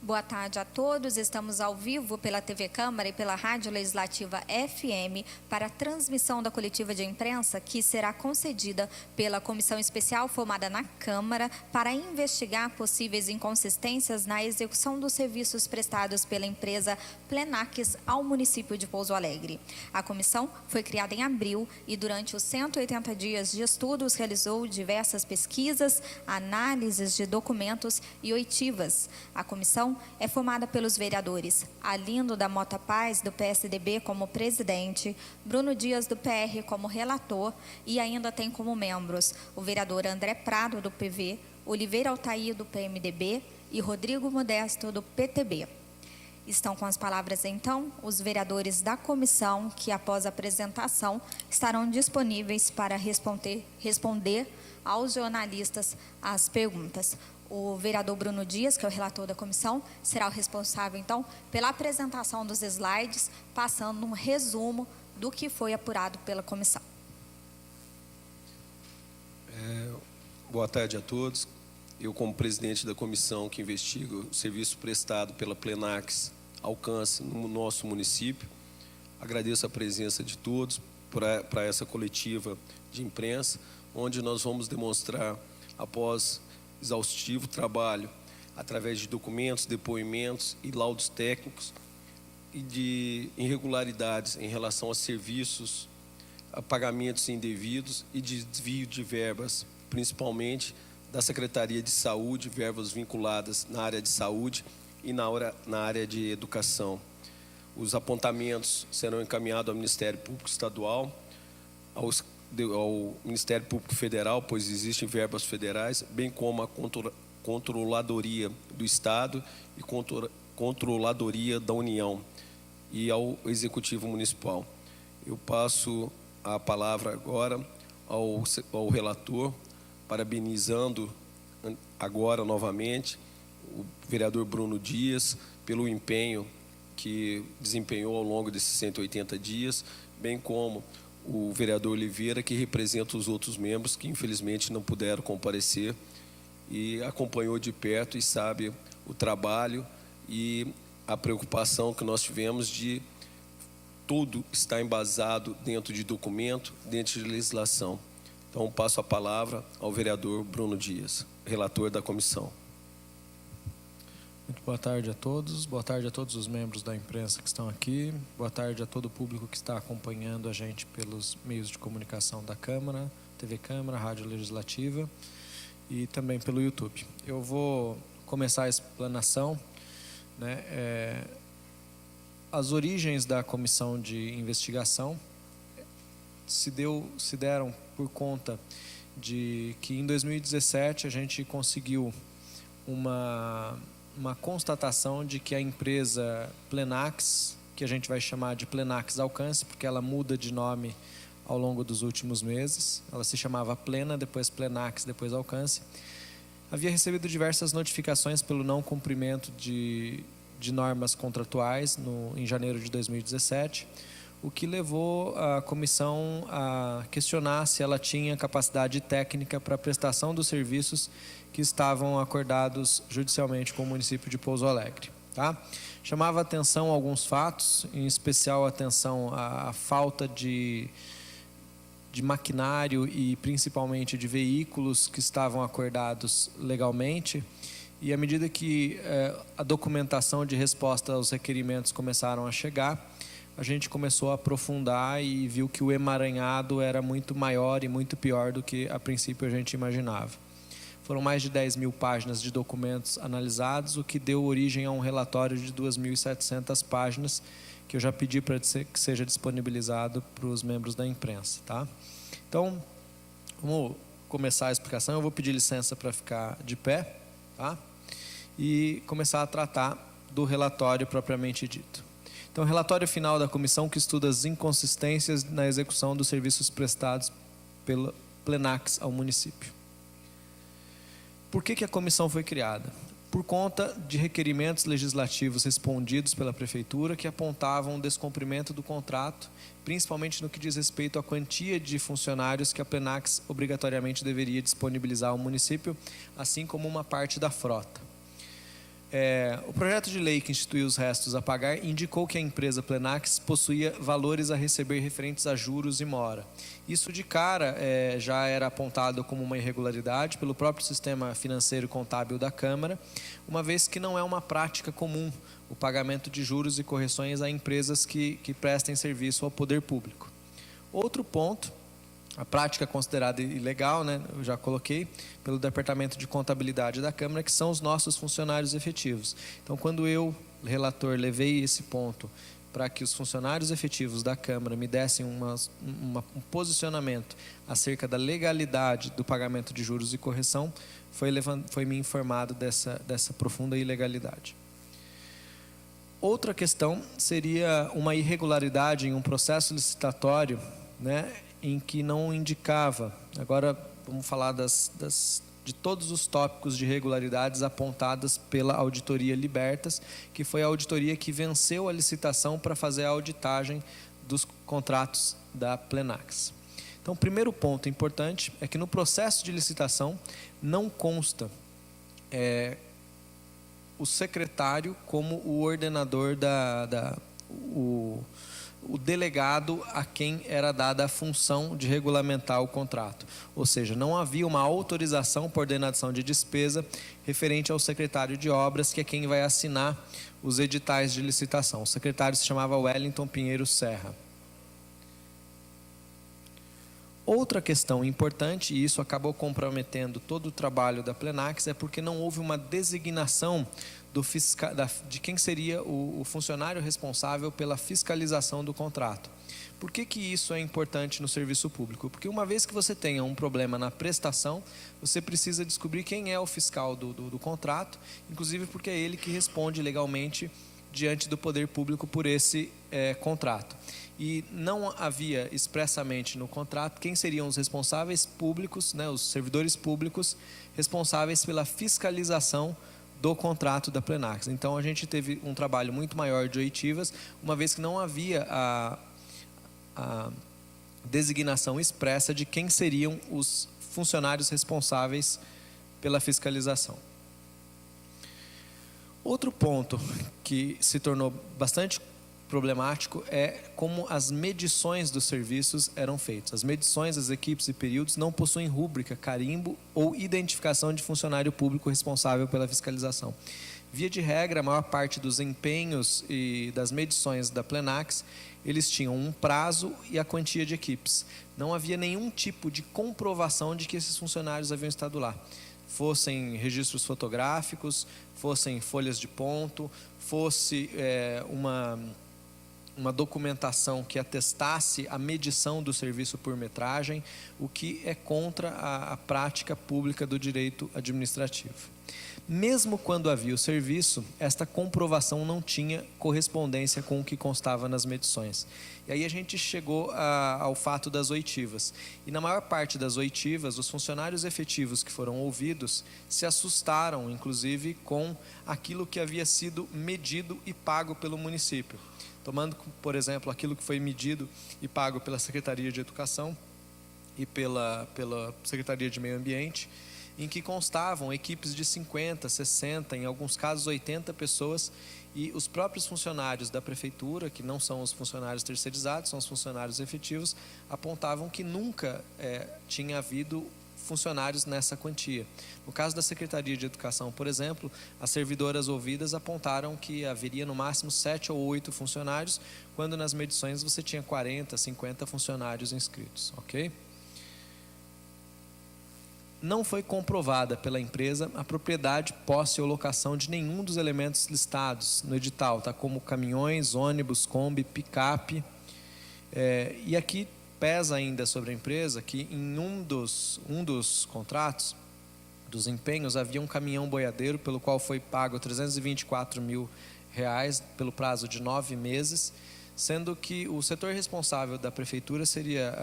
Boa tarde a todos. Estamos ao vivo pela TV Câmara e pela Rádio Legislativa FM para a transmissão da coletiva de imprensa que será concedida pela comissão especial formada na Câmara para investigar possíveis inconsistências na execução dos serviços prestados pela empresa Plenax ao município de Pouso Alegre. A comissão foi criada em abril e durante os 180 dias de estudos realizou diversas pesquisas, análises de documentos e oitivas. A comissão é formada pelos vereadores Alindo da Mota Paz, do PSDB, como presidente, Bruno Dias, do PR, como relator, e ainda tem como membros o vereador André Prado, do PV, Oliveira Altair, do PMDB, e Rodrigo Modesto, do PTB. Estão com as palavras, então, os vereadores da comissão, que, após a apresentação, estarão disponíveis para responder aos jornalistas as perguntas. O vereador Bruno Dias, que é o relator da comissão, será o responsável, então, pela apresentação dos slides, passando um resumo do que foi apurado pela comissão. Boa tarde a todos. Eu, como presidente da comissão que investiga o serviço prestado pela Plenax Alcance no nosso município, agradeço a presença de todos para essa coletiva de imprensa, onde nós vamos demonstrar, após exaustivo trabalho, através de documentos, depoimentos e laudos técnicos e de irregularidades em relação a serviços, a pagamentos indevidos e de desvio de verbas, principalmente da Secretaria de Saúde, verbas vinculadas na área de saúde e na área de educação. Os apontamentos serão encaminhados ao Ministério Público Estadual, ao Ministério Público Federal, pois existem verbas federais, bem como a Controladoria do Estado e Controladoria da União e ao Executivo Municipal. Eu passo a palavra agora ao relator, parabenizando agora novamente o vereador Bruno Dias pelo empenho que desempenhou ao longo desses 180 dias, bem como o vereador Oliveira, que representa os outros membros que infelizmente não puderam comparecer e acompanhou de perto e sabe o trabalho e a preocupação que nós tivemos de tudo estar embasado dentro de documento, dentro de legislação. Então, passo a palavra ao vereador Bruno Dias, relator da comissão. Muito boa tarde a todos os membros da imprensa que estão aqui, boa tarde a todo o público que está acompanhando a gente pelos meios de comunicação da Câmara, TV Câmara, Rádio Legislativa e também pelo YouTube. Eu vou começar a explanação, né? As origens da comissão de investigação se deram por conta de que em 2017 a gente conseguiu uma constatação de que a empresa Plenax, que a gente vai chamar de Plenax Alcance, porque ela muda de nome ao longo dos últimos meses, ela se chamava Plena, depois Plenax, depois Alcance, havia recebido diversas notificações pelo não cumprimento de normas contratuais em janeiro de 2017, o que levou a comissão a questionar se ela tinha capacidade técnica para a prestação dos serviços que estavam acordados judicialmente com o município de Pouso Alegre. Tá? Chamava a atenção alguns fatos, em especial a atenção à falta de maquinário e principalmente de veículos que estavam acordados legalmente, e à medida que a documentação de resposta aos requerimentos começaram a chegar, a gente começou a aprofundar e viu que o emaranhado era muito maior e muito pior do que a princípio a gente imaginava. Foram mais de 10 mil páginas de documentos analisados, o que deu origem a um relatório de 2.700 páginas, que eu já pedi para que seja disponibilizado para os membros da imprensa. Tá? Então, vamos começar a explicação. Eu vou pedir licença para ficar de pé, tá? E começar a tratar do relatório propriamente dito. Então, o relatório final da comissão que estuda as inconsistências na execução dos serviços prestados pela Plenax ao município. Por que a comissão foi criada? Por conta de requerimentos legislativos respondidos pela Prefeitura que apontavam o descumprimento do contrato, principalmente no que diz respeito à quantia de funcionários que a Plenax obrigatoriamente deveria disponibilizar ao município, assim como uma parte da frota. O projeto de lei que instituiu os restos a pagar indicou que a empresa Plenax possuía valores a receber referentes a juros e mora. Isso de cara já era apontado como uma irregularidade pelo próprio sistema financeiro contábil da Câmara, uma vez que não é uma prática comum o pagamento de juros e correções a empresas que prestem serviço ao poder público. Outro ponto, a prática considerada ilegal, né, eu já coloquei, pelo Departamento de Contabilidade da Câmara, que são os nossos funcionários efetivos. Então, quando eu, relator, levei esse ponto para que os funcionários efetivos da Câmara me dessem um posicionamento acerca da legalidade do pagamento de juros e correção, foi me informado dessa profunda ilegalidade. Outra questão seria uma irregularidade em um processo licitatório, né, em que não indicava. Agora vamos falar de todos os tópicos de irregularidades apontadas pela Auditoria Libertas, que foi a auditoria que venceu a licitação para fazer a auditagem dos contratos da Plenax. Então, o primeiro ponto importante é que no processo de licitação não consta o secretário como o ordenador o delegado a quem era dada a função de regulamentar o contrato. Ou seja, não havia uma autorização por ordenação de despesa referente ao secretário de obras, que é quem vai assinar os editais de licitação. O secretário se chamava Wellington Pinheiro Serra. Outra questão importante, e isso acabou comprometendo todo o trabalho da Plenax, é porque não houve uma designação de quem seria o funcionário responsável pela fiscalização do contrato. Por que isso é importante no serviço público? Porque uma vez que você tenha um problema na prestação, você precisa descobrir quem é o fiscal do contrato, inclusive porque é ele que responde legalmente diante do poder público por esse contrato. E não havia expressamente no contrato quem seriam os responsáveis públicos, né, os servidores públicos responsáveis pela fiscalização do contrato da Plenax. Então, a gente teve um trabalho muito maior de oitivas, uma vez que não havia a designação expressa de quem seriam os funcionários responsáveis pela fiscalização. Outro ponto que se tornou bastante problemático é como as medições dos serviços eram feitas. As medições das equipes e períodos não possuem rúbrica, carimbo ou identificação de funcionário público responsável pela fiscalização. Via de regra, a maior parte dos empenhos e das medições da Plenax, eles tinham um prazo e a quantia de equipes. Não havia nenhum tipo de comprovação de que esses funcionários haviam estado lá. Fossem registros fotográficos, fossem folhas de ponto, fosse uma documentação que atestasse a medição do serviço por metragem, o que é contra a prática pública do direito administrativo. Mesmo quando havia o serviço, esta comprovação não tinha correspondência com o que constava nas medições. E aí a gente chegou ao fato das oitivas. E na maior parte das oitivas, os funcionários efetivos que foram ouvidos se assustaram, inclusive, com aquilo que havia sido medido e pago pelo município. Tomando, por exemplo, aquilo que foi medido e pago pela Secretaria de Educação e pela Secretaria de Meio Ambiente, em que constavam equipes de 50, 60, em alguns casos 80 pessoas, e os próprios funcionários da prefeitura, que não são os funcionários terceirizados, são os funcionários efetivos, apontavam que nunca tinha havido funcionários nessa quantia. No caso da Secretaria de Educação, por exemplo, as servidoras ouvidas apontaram que haveria no máximo 7 ou 8 funcionários, quando nas medições você tinha 40, 50 funcionários inscritos, ok? Não foi comprovada pela empresa a propriedade, posse ou locação de nenhum dos elementos listados no edital, tá? Como caminhões, ônibus, Kombi, picape. E aqui pesa ainda sobre a empresa que em um dos contratos, dos empenhos, havia um caminhão boiadeiro pelo qual foi pago R$324 mil pelo prazo de 9 meses, sendo que o setor responsável da prefeitura seria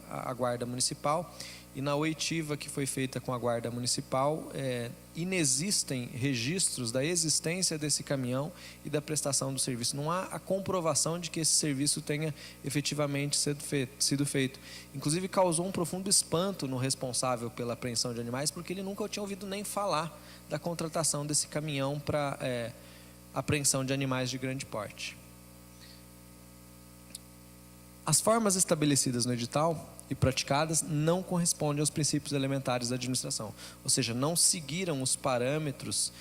a Guarda Municipal, e na oitiva que foi feita com a Guarda Municipal, inexistem registros da existência desse caminhão e da prestação do serviço. Não há a comprovação de que esse serviço tenha efetivamente sido feito. Inclusive, causou um profundo espanto no responsável pela apreensão de animais, porque ele nunca tinha ouvido nem falar da contratação desse caminhão para apreensão de animais de grande porte. As formas estabelecidas no edital e praticadas não correspondem aos princípios elementares da administração, ou seja, não seguiram os parâmetros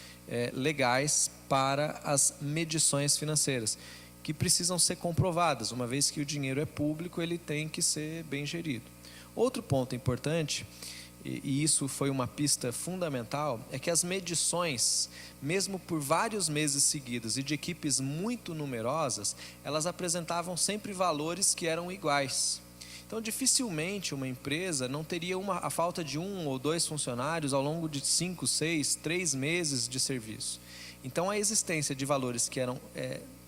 legais para as medições financeiras, que precisam ser comprovadas. Uma vez que o dinheiro é público, ele tem que ser bem gerido. Outro ponto importante, e isso foi uma pista fundamental, é que as medições, mesmo por vários meses seguidos e de equipes muito numerosas, elas apresentavam sempre valores que eram iguais. Então, dificilmente uma empresa não teria a falta de 1 ou 2 funcionários ao longo de 5, 6, 3 meses de serviço. Então, a existência de valores que eram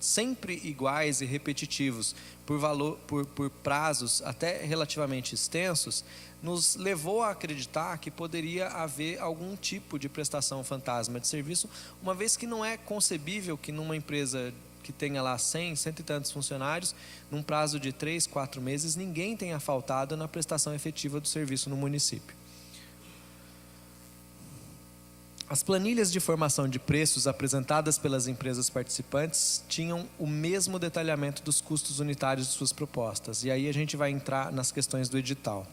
sempre iguais e repetitivos por prazos até relativamente extensos, nos levou a acreditar que poderia haver algum tipo de prestação fantasma de serviço, uma vez que não é concebível que numa empresa que tenha lá 100 e tantos funcionários, num prazo de 3, 4 meses, ninguém tenha faltado na prestação efetiva do serviço no município. As planilhas de formação de preços apresentadas pelas empresas participantes tinham o mesmo detalhamento dos custos unitários de suas propostas. E aí a gente vai entrar nas questões do edital.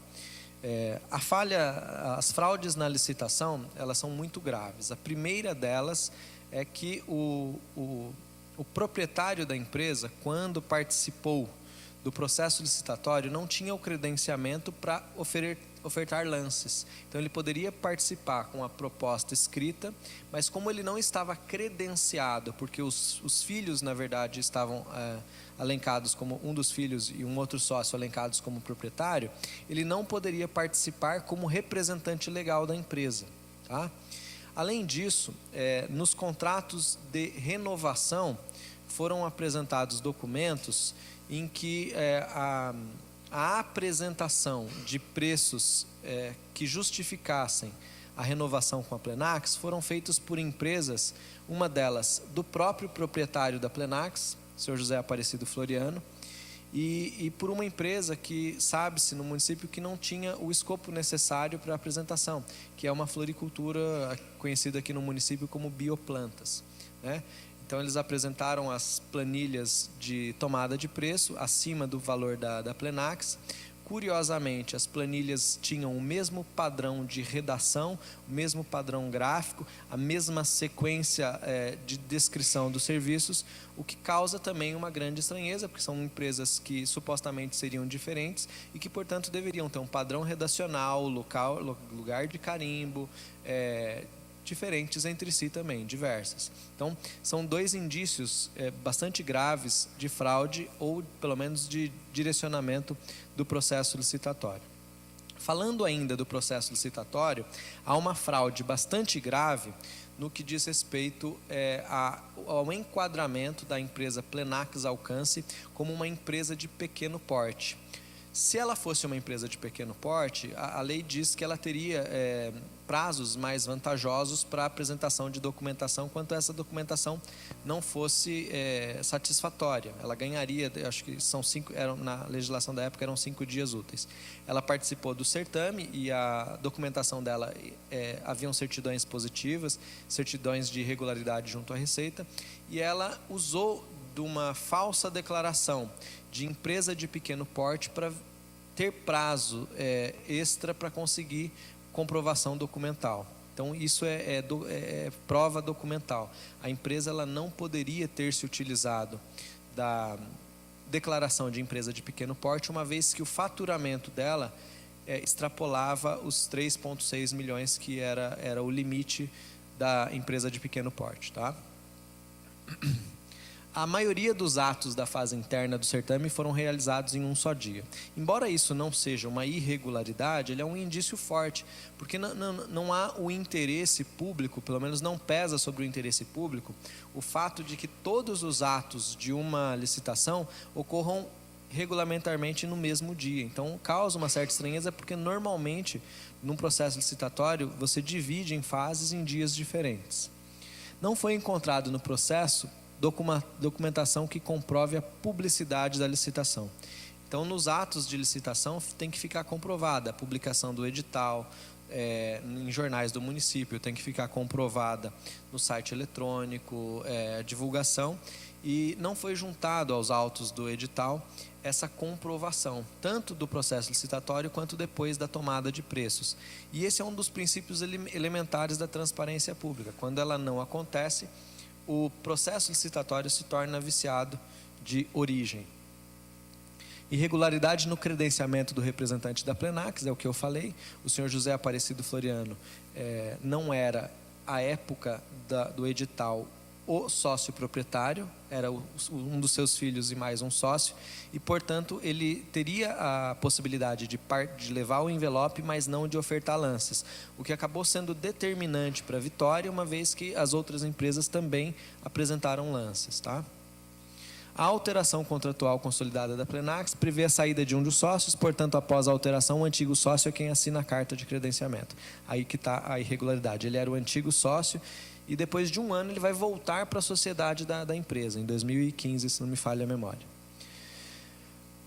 As fraudes na licitação, elas são muito graves. A primeira delas é que o proprietário da empresa, quando participou do processo licitatório, não tinha o credenciamento para ofertar lances. Então, ele poderia participar com a proposta escrita, mas como ele não estava credenciado, porque os filhos, na verdade, estavam alencados como um dos filhos e um outro sócio alencados como proprietário, ele não poderia participar como representante legal da empresa, tá? Além disso, nos contratos de renovação foram apresentados documentos em que a apresentação de preços que justificassem a renovação com a Plenax foram feitos por empresas, uma delas do próprio proprietário da Plenax, o senhor José Aparecido Floriano, e por uma empresa que sabe-se no município que não tinha o escopo necessário para a apresentação, que é uma floricultura conhecida aqui no município como bioplantas, né? Então, eles apresentaram as planilhas de tomada de preço acima do valor da Plenax. Curiosamente, as planilhas tinham o mesmo padrão de redação, o mesmo padrão gráfico, a mesma sequência de descrição dos serviços, o que causa também uma grande estranheza, porque são empresas que supostamente seriam diferentes e que, portanto, deveriam ter um padrão redacional, lugar de carimbo, diferentes entre si também, diversas. Então, são 2 indícios bastante graves de fraude ou, pelo menos, de direcionamento do processo licitatório. Falando ainda do processo licitatório, há uma fraude bastante grave no que diz respeito ao enquadramento da empresa Plenax Alcance como uma empresa de pequeno porte. Se ela fosse uma empresa de pequeno porte, a lei diz que ela teria prazos mais vantajosos para a apresentação de documentação, quanto essa documentação não fosse satisfatória. Ela ganharia, acho que na legislação da época eram 5 dias úteis. Ela participou do certame e a documentação dela, haviam certidões positivas, certidões de regularidade junto à Receita, e ela usou de uma falsa declaração de empresa de pequeno porte para ter prazo extra para conseguir comprovação documental. Então, isso é prova documental. A empresa ela não poderia ter se utilizado da declaração de empresa de pequeno porte, uma vez que o faturamento dela extrapolava os 3,6 milhões, que era o limite da empresa de pequeno porte, tá? A maioria dos atos da fase interna do certame foram realizados em um só dia. Embora isso não seja uma irregularidade, ele é um indício forte, porque não há o interesse público, pelo menos não pesa sobre o interesse público, o fato de que todos os atos de uma licitação ocorram regulamentarmente no mesmo dia. Então, causa uma certa estranheza, porque normalmente, num processo licitatório, você divide em fases em dias diferentes. Não foi encontrado no processo documentação que comprove a publicidade da licitação. Então, nos atos de licitação, tem que ficar comprovada a publicação do edital, em jornais do município, tem que ficar comprovada no site eletrônico, a divulgação, e não foi juntado aos autos do edital essa comprovação, tanto do processo licitatório quanto depois da tomada de preços. E esse é um dos princípios elementares da transparência pública. Quando ela não acontece, o processo licitatório se torna viciado de origem. Irregularidade no credenciamento do representante da Plenax, é o que eu falei. O senhor José Aparecido Floriano não era, à época do edital, o sócio proprietário, era um dos seus filhos e mais um sócio, e, portanto, ele teria a possibilidade de levar o envelope, mas não de ofertar lances, o que acabou sendo determinante para a vitória, uma vez que as outras empresas também apresentaram lances, tá? A alteração contratual consolidada da Plenax prevê a saída de um dos sócios, portanto, após a alteração, o antigo sócio é quem assina a carta de credenciamento. Aí que está a irregularidade. Ele era o antigo sócio e depois de um ano ele vai voltar para a sociedade da empresa, em 2015, se não me falha a memória.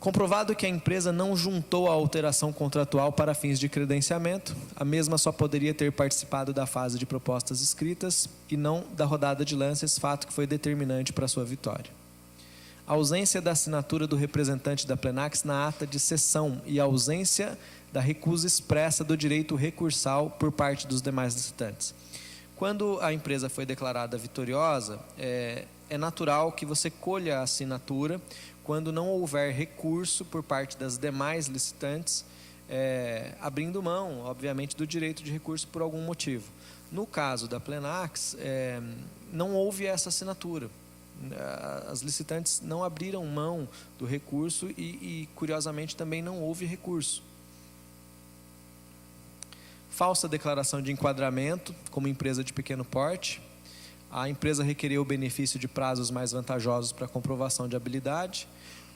Comprovado que a empresa não juntou a alteração contratual para fins de credenciamento, a mesma só poderia ter participado da fase de propostas escritas e não da rodada de lances, fato que foi determinante para a sua vitória. A ausência da assinatura do representante da Plenax na ata de cessão e a ausência da recusa expressa do direito recursal por parte dos demais licitantes. Quando a empresa foi declarada vitoriosa, é natural que você colha a assinatura quando não houver recurso por parte das demais licitantes, abrindo mão, obviamente, do direito de recurso por algum motivo. No caso da Plenax, não houve essa assinatura. As licitantes não abriram mão do recurso e, curiosamente, também não houve recurso. Falsa declaração de enquadramento como empresa de pequeno porte. A empresa requereu o benefício de prazos mais vantajosos para comprovação de habilidade.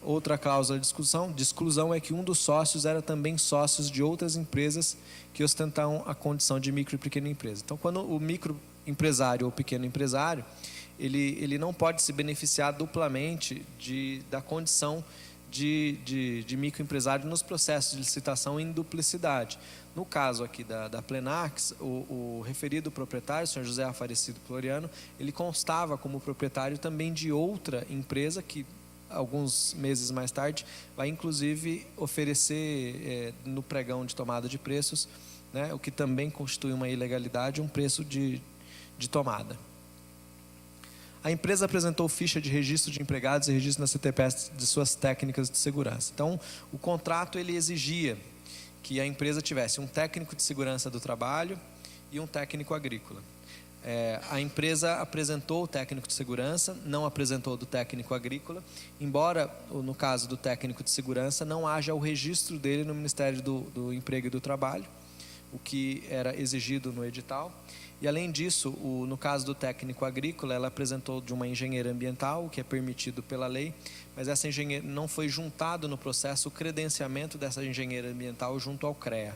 Outra cláusula de exclusão é que um dos sócios era também sócios de outras empresas que ostentavam a condição de micro e pequena empresa. Então, quando o microempresário ou pequeno empresário, ele não pode se beneficiar duplamente da condição de microempresário nos processos de licitação em duplicidade. No caso aqui da Plenax, o referido proprietário, o senhor José Aparecido Floriano, ele constava como proprietário também de outra empresa que, alguns meses mais tarde, vai inclusive oferecer no pregão de tomada de preços, né, o que também constitui uma ilegalidade, um preço de tomada. A empresa apresentou ficha de registro de empregados e registro na CTPS de suas técnicas de segurança. Então, o contrato ele exigia que a empresa tivesse um técnico de segurança do trabalho e um técnico agrícola. A empresa apresentou o técnico de segurança, não apresentou do técnico agrícola, embora, no caso do técnico de segurança, não haja o registro dele no Ministério do Emprego e do Trabalho, o que era exigido no edital. E, além disso, no caso do técnico agrícola, ela apresentou de uma engenheira ambiental, o que é permitido pela lei, mas essa engenheira não foi juntado no processo o credenciamento dessa engenheira ambiental junto ao CREA.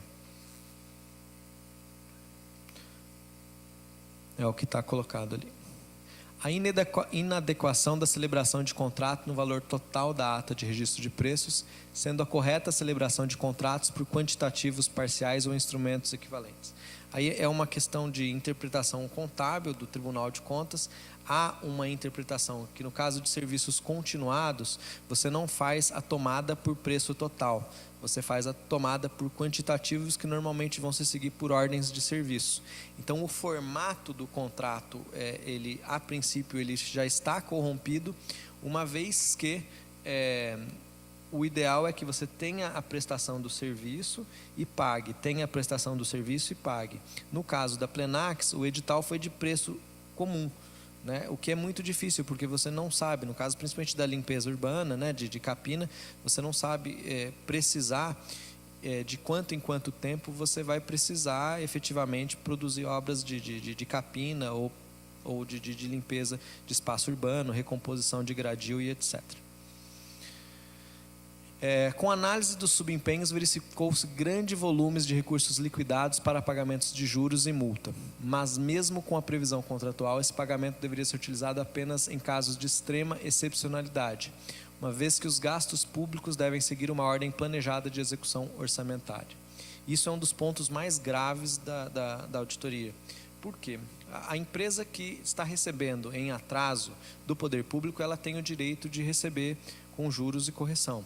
É o que está colocado ali. A inadequação da celebração de contrato no valor total da ata de registro de preços, sendo a correta celebração de contratos por quantitativos parciais ou instrumentos equivalentes. Aí é uma questão de interpretação contábil do Tribunal de Contas. Há uma interpretação que, no caso de serviços continuados, você não faz a tomada por preço total, você faz a tomada por quantitativos que normalmente vão se seguir por ordens de serviço. Então, o formato do contrato, a princípio, ele já está corrompido, uma vez que o ideal é que você tenha a prestação do serviço e pague, tenha a prestação do serviço e pague. No caso da Plenax, o edital foi de preço comum, né? O que é muito difícil, porque você não sabe, no caso principalmente da limpeza urbana, né, de capina, você não sabe precisar de quanto em quanto tempo você vai precisar efetivamente produzir obras de capina ou de limpeza de espaço urbano, recomposição de gradil e etc. Com análise dos subempenhos, verificou-se grandes volumes de recursos liquidados para pagamentos de juros e multa. Mas mesmo com a previsão contratual, esse pagamento deveria ser utilizado apenas em casos de extrema excepcionalidade, uma vez que os gastos públicos devem seguir uma ordem planejada de execução orçamentária. Isso é um dos pontos mais graves da auditoria. Por quê? A empresa que está recebendo em atraso do poder público, ela tem o direito de receber com juros e correção.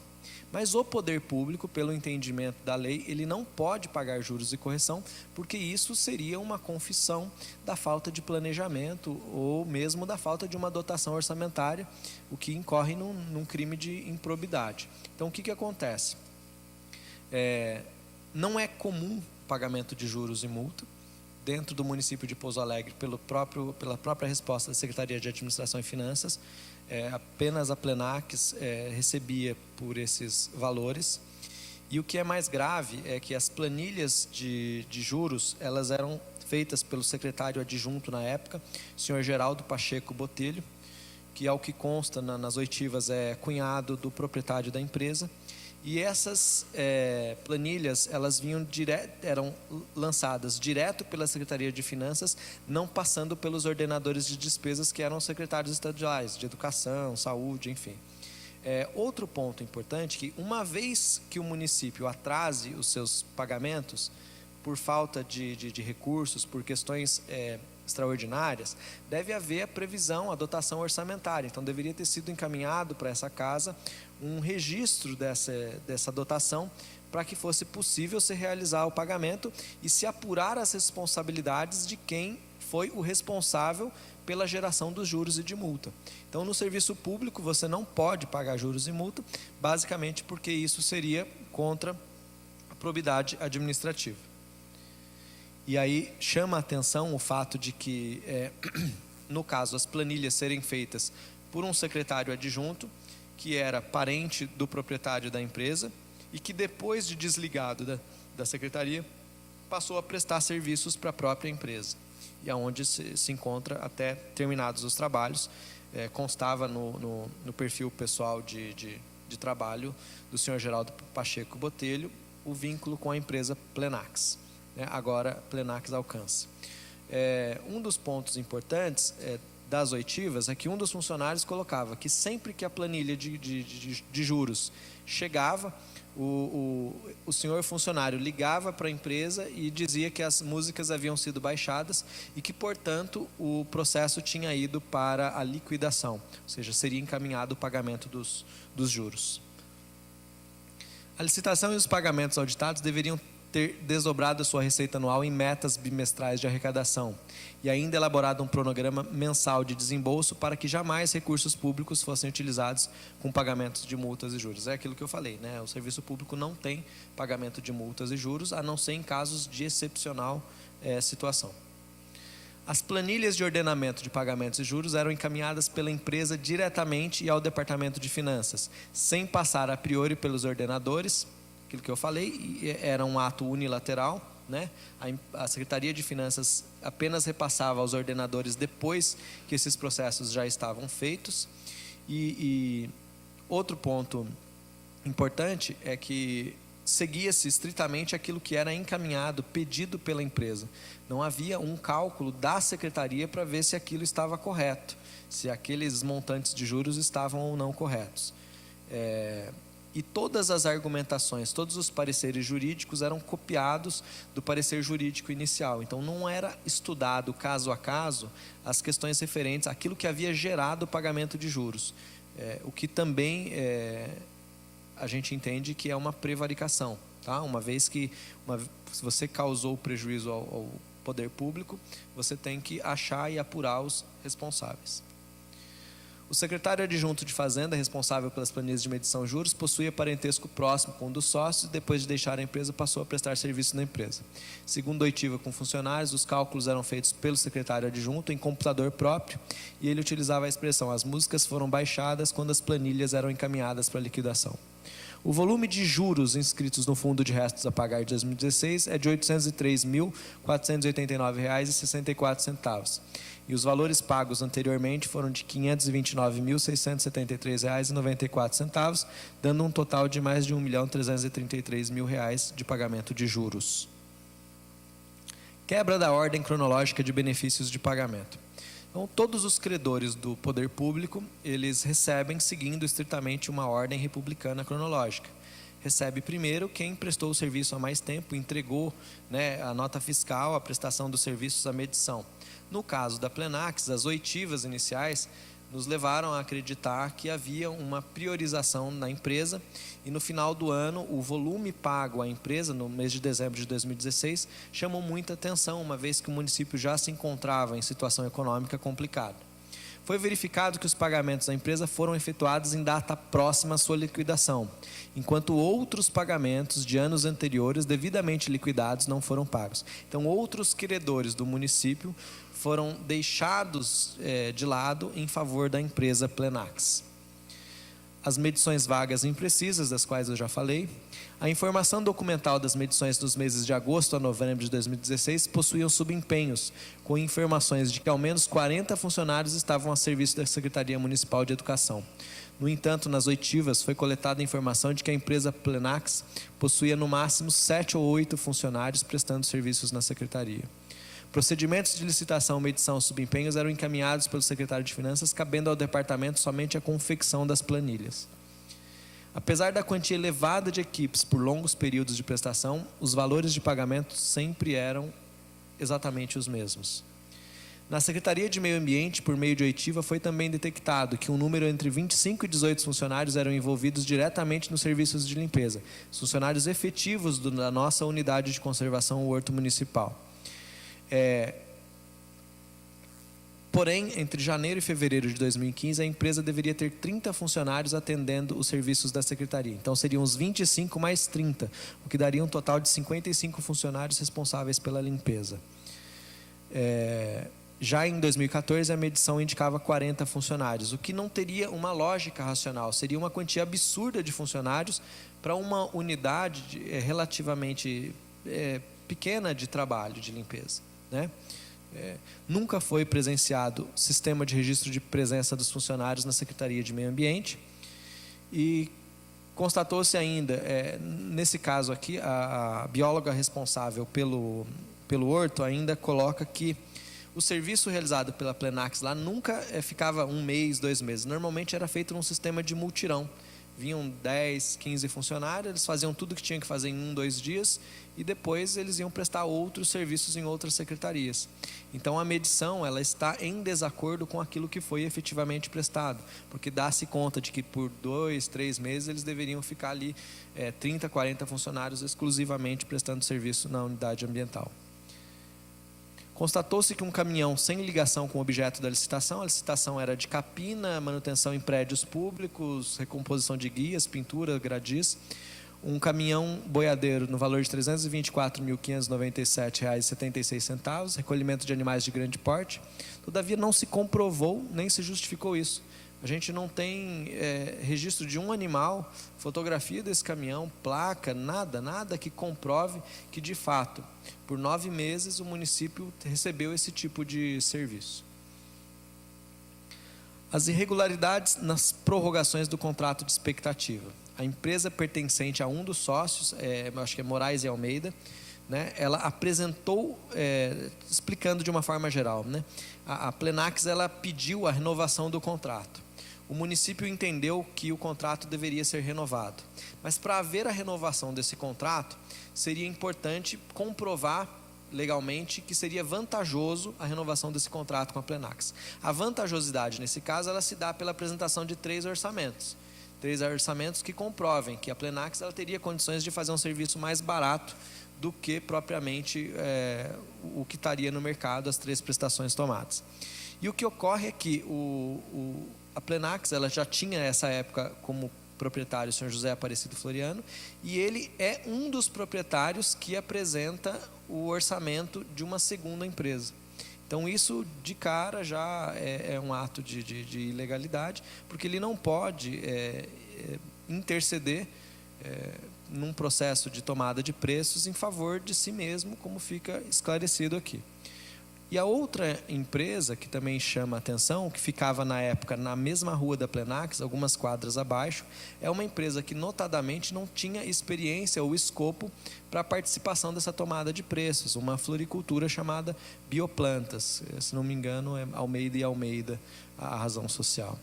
Mas o poder público, pelo entendimento da lei, ele não pode pagar juros e correção, porque isso seria uma confissão da falta de planejamento ou mesmo da falta de uma dotação orçamentária, o que incorre num crime de improbidade. Então, o que acontece? Não é comum o pagamento de juros e multa. Dentro do município de Pouso Alegre, pela própria resposta da Secretaria de Administração e Finanças, apenas a Plenax recebia por esses valores. E o que é mais grave é que as planilhas de juros, elas eram feitas pelo secretário adjunto na época, o senhor Geraldo Pacheco Botelho, que, ao que consta nas oitivas, é cunhado do proprietário da empresa. E essas planilhas, elas eram lançadas direto pela Secretaria de Finanças, não passando pelos ordenadores de despesas, que eram secretários estaduais, de educação, saúde, enfim. Outro ponto importante, que uma vez que o município atrase os seus pagamentos, por falta de recursos, por questões extraordinárias, deve haver a previsão, a dotação orçamentária. Então, deveria ter sido encaminhado para essa casa um registro dessa dotação, para que fosse possível se realizar o pagamento e se apurar as responsabilidades de quem foi o responsável pela geração dos juros e de multa. Então, no serviço público, você não pode pagar juros e multa, basicamente porque isso seria contra a probidade administrativa. E aí chama a atenção o fato de que, no caso, as planilhas serem feitas por um secretário adjunto, que era parente do proprietário da empresa e que, depois de desligado da secretaria, passou a prestar serviços para a própria empresa. E aonde se encontra até terminados os trabalhos, constava no perfil pessoal de trabalho do senhor Geraldo Pacheco Botelho o vínculo com a empresa Plenax. Agora Plenax Alcance. Um dos pontos importantes das oitivas é que um dos funcionários colocava que sempre que a planilha de juros chegava, o senhor funcionário ligava para a empresa e dizia que as músicas haviam sido baixadas e que, portanto, o processo tinha ido para a liquidação, ou seja, seria encaminhado o pagamento dos juros. A licitação e os pagamentos auditados deveriam ter desdobrado a sua receita anual em metas bimestrais de arrecadação e ainda elaborado um cronograma mensal de desembolso para que jamais recursos públicos fossem utilizados com pagamentos de multas e juros. É aquilo que eu falei, né? O serviço público não tem pagamento de multas e juros, a não ser em casos de excepcional situação. As planilhas de ordenamento de pagamentos e juros eram encaminhadas pela empresa diretamente e ao Departamento de Finanças, sem passar a priori pelos ordenadores. Aquilo que eu falei, era um ato unilateral, né? A Secretaria de Finanças apenas repassava aos ordenadores depois que esses processos já estavam feitos. E outro ponto importante é que seguia-se estritamente aquilo que era encaminhado, pedido pela empresa. Não havia um cálculo da Secretaria para ver se aquilo estava correto, se aqueles montantes de juros estavam ou não corretos. E todas as argumentações, todos os pareceres jurídicos eram copiados do parecer jurídico inicial. Então, não era estudado caso a caso as questões referentes àquilo que havia gerado o pagamento de juros. O que também a gente entende que é uma prevaricação, tá? Uma vez que se você causou prejuízo ao poder público, você tem que achar e apurar os responsáveis. O secretário adjunto de Fazenda, responsável pelas planilhas de medição de juros, possuía parentesco próximo com um dos sócios e, depois de deixar a empresa, passou a prestar serviço na empresa. Segundo a oitiva com funcionários, os cálculos eram feitos pelo secretário adjunto em computador próprio e ele utilizava a expressão: as músicas foram baixadas quando as planilhas eram encaminhadas para liquidação. O volume de juros inscritos no Fundo de Restos a Pagar de 2016 é de R$ 803.489,64. E os valores pagos anteriormente foram de R$ 529.673,94, dando um total de mais de R$ 1.333.000 de pagamento de juros. Quebra da ordem cronológica de benefícios de pagamento. Então, todos os credores do poder público, eles recebem seguindo estritamente uma ordem republicana cronológica. Recebe primeiro quem prestou o serviço há mais tempo, entregou, né, a nota fiscal, a prestação dos serviços, a medição. No caso da Plenax, as oitivas iniciais nos levaram a acreditar que havia uma priorização na empresa e no final do ano o volume pago à empresa no mês de dezembro de 2016 chamou muita atenção, uma vez que o município já se encontrava em situação econômica complicada. Foi verificado que os pagamentos da empresa foram efetuados em data próxima à sua liquidação, enquanto outros pagamentos de anos anteriores devidamente liquidados não foram pagos. Então, outros credores do município foram deixados de lado em favor da empresa Plenax. As medições vagas e imprecisas, das quais eu já falei. A informação documental das medições dos meses de agosto a novembro de 2016 possuíam subempenhos, com informações de que ao menos 40 funcionários estavam a serviço da Secretaria Municipal de Educação. No entanto, nas oitivas foi coletada a informação de que a empresa Plenax possuía no máximo 7 ou 8 funcionários prestando serviços na Secretaria. Procedimentos de licitação, medição e subempenhos eram encaminhados pelo secretário de Finanças, cabendo ao departamento somente a confecção das planilhas. Apesar da quantia elevada de equipes por longos períodos de prestação, os valores de pagamento sempre eram exatamente os mesmos. Na Secretaria de Meio Ambiente, por meio de oitiva, foi também detectado que um número entre 25 e 18 funcionários eram envolvidos diretamente nos serviços de limpeza, os funcionários efetivos da nossa unidade de conservação, o Horto Municipal. Porém, entre janeiro e fevereiro de 2015, a empresa deveria ter 30 funcionários atendendo os serviços da Secretaria. Então, seriam os 25 mais 30, o que daria um total de 55 funcionários responsáveis pela limpeza. Já em 2014, a medição indicava 40 funcionários, o que não teria uma lógica racional. Seria uma quantia absurda de funcionários para uma unidade relativamente pequena de trabalho, de limpeza, né? Nunca foi presenciado sistema de registro de presença dos funcionários na Secretaria de Meio Ambiente e constatou-se ainda, nesse caso aqui, a bióloga responsável pelo horto ainda coloca que o serviço realizado pela Plenax lá nunca ficava 1 mês, 2 meses. Normalmente era feito num sistema de multirão. Vinham 10, 15 funcionários, eles faziam tudo o que tinham que fazer em 1, 2 dias e depois eles iam prestar outros serviços em outras secretarias. Então a medição ela está em desacordo com aquilo que foi efetivamente prestado, porque dá-se conta de que por 2, 3 meses eles deveriam ficar ali 30, 40 funcionários exclusivamente prestando serviço na unidade ambiental. Constatou-se que um caminhão sem ligação com o objeto da licitação, a licitação era de capina, manutenção em prédios públicos, recomposição de guias, pintura, gradis, um caminhão boiadeiro no valor de R$ 324.597,76, recolhimento de animais de grande porte. Todavia, não se comprovou, nem se justificou isso. A gente não tem registro de um animal, fotografia desse caminhão, placa, nada que comprove que, de fato, por 9 meses o município recebeu esse tipo de serviço. As irregularidades nas prorrogações do contrato de expectativa. A empresa pertencente a um dos sócios, acho que é Moraes e Almeida, né, ela apresentou, explicando de uma forma geral, né, a Plenax ela pediu a renovação do contrato. O município entendeu que o contrato deveria ser renovado. Mas para haver a renovação desse contrato, seria importante comprovar legalmente que seria vantajoso a renovação desse contrato com a Plenax. A vantajosidade, nesse caso, ela se dá pela apresentação de 3 orçamentos. 3 orçamentos que comprovem que a Plenax ela teria condições de fazer um serviço mais barato do que propriamente o que estaria no mercado, as 3 prestações tomadas. E o que ocorre é que a Plenax ela já tinha nessa época como proprietário o senhor José Aparecido Floriano, e ele é um dos proprietários que apresenta o orçamento de uma segunda empresa. Então isso de cara já é um ato de ilegalidade, porque ele não pode interceder num processo de tomada de preços em favor de si mesmo, como fica esclarecido aqui. E a outra empresa que também chama a atenção, que ficava na época na mesma rua da Plenax, algumas quadras abaixo, é uma empresa que notadamente não tinha experiência ou escopo para a participação dessa tomada de preços, uma floricultura chamada Bioplantas, se não me engano é Almeida e Almeida a razão social.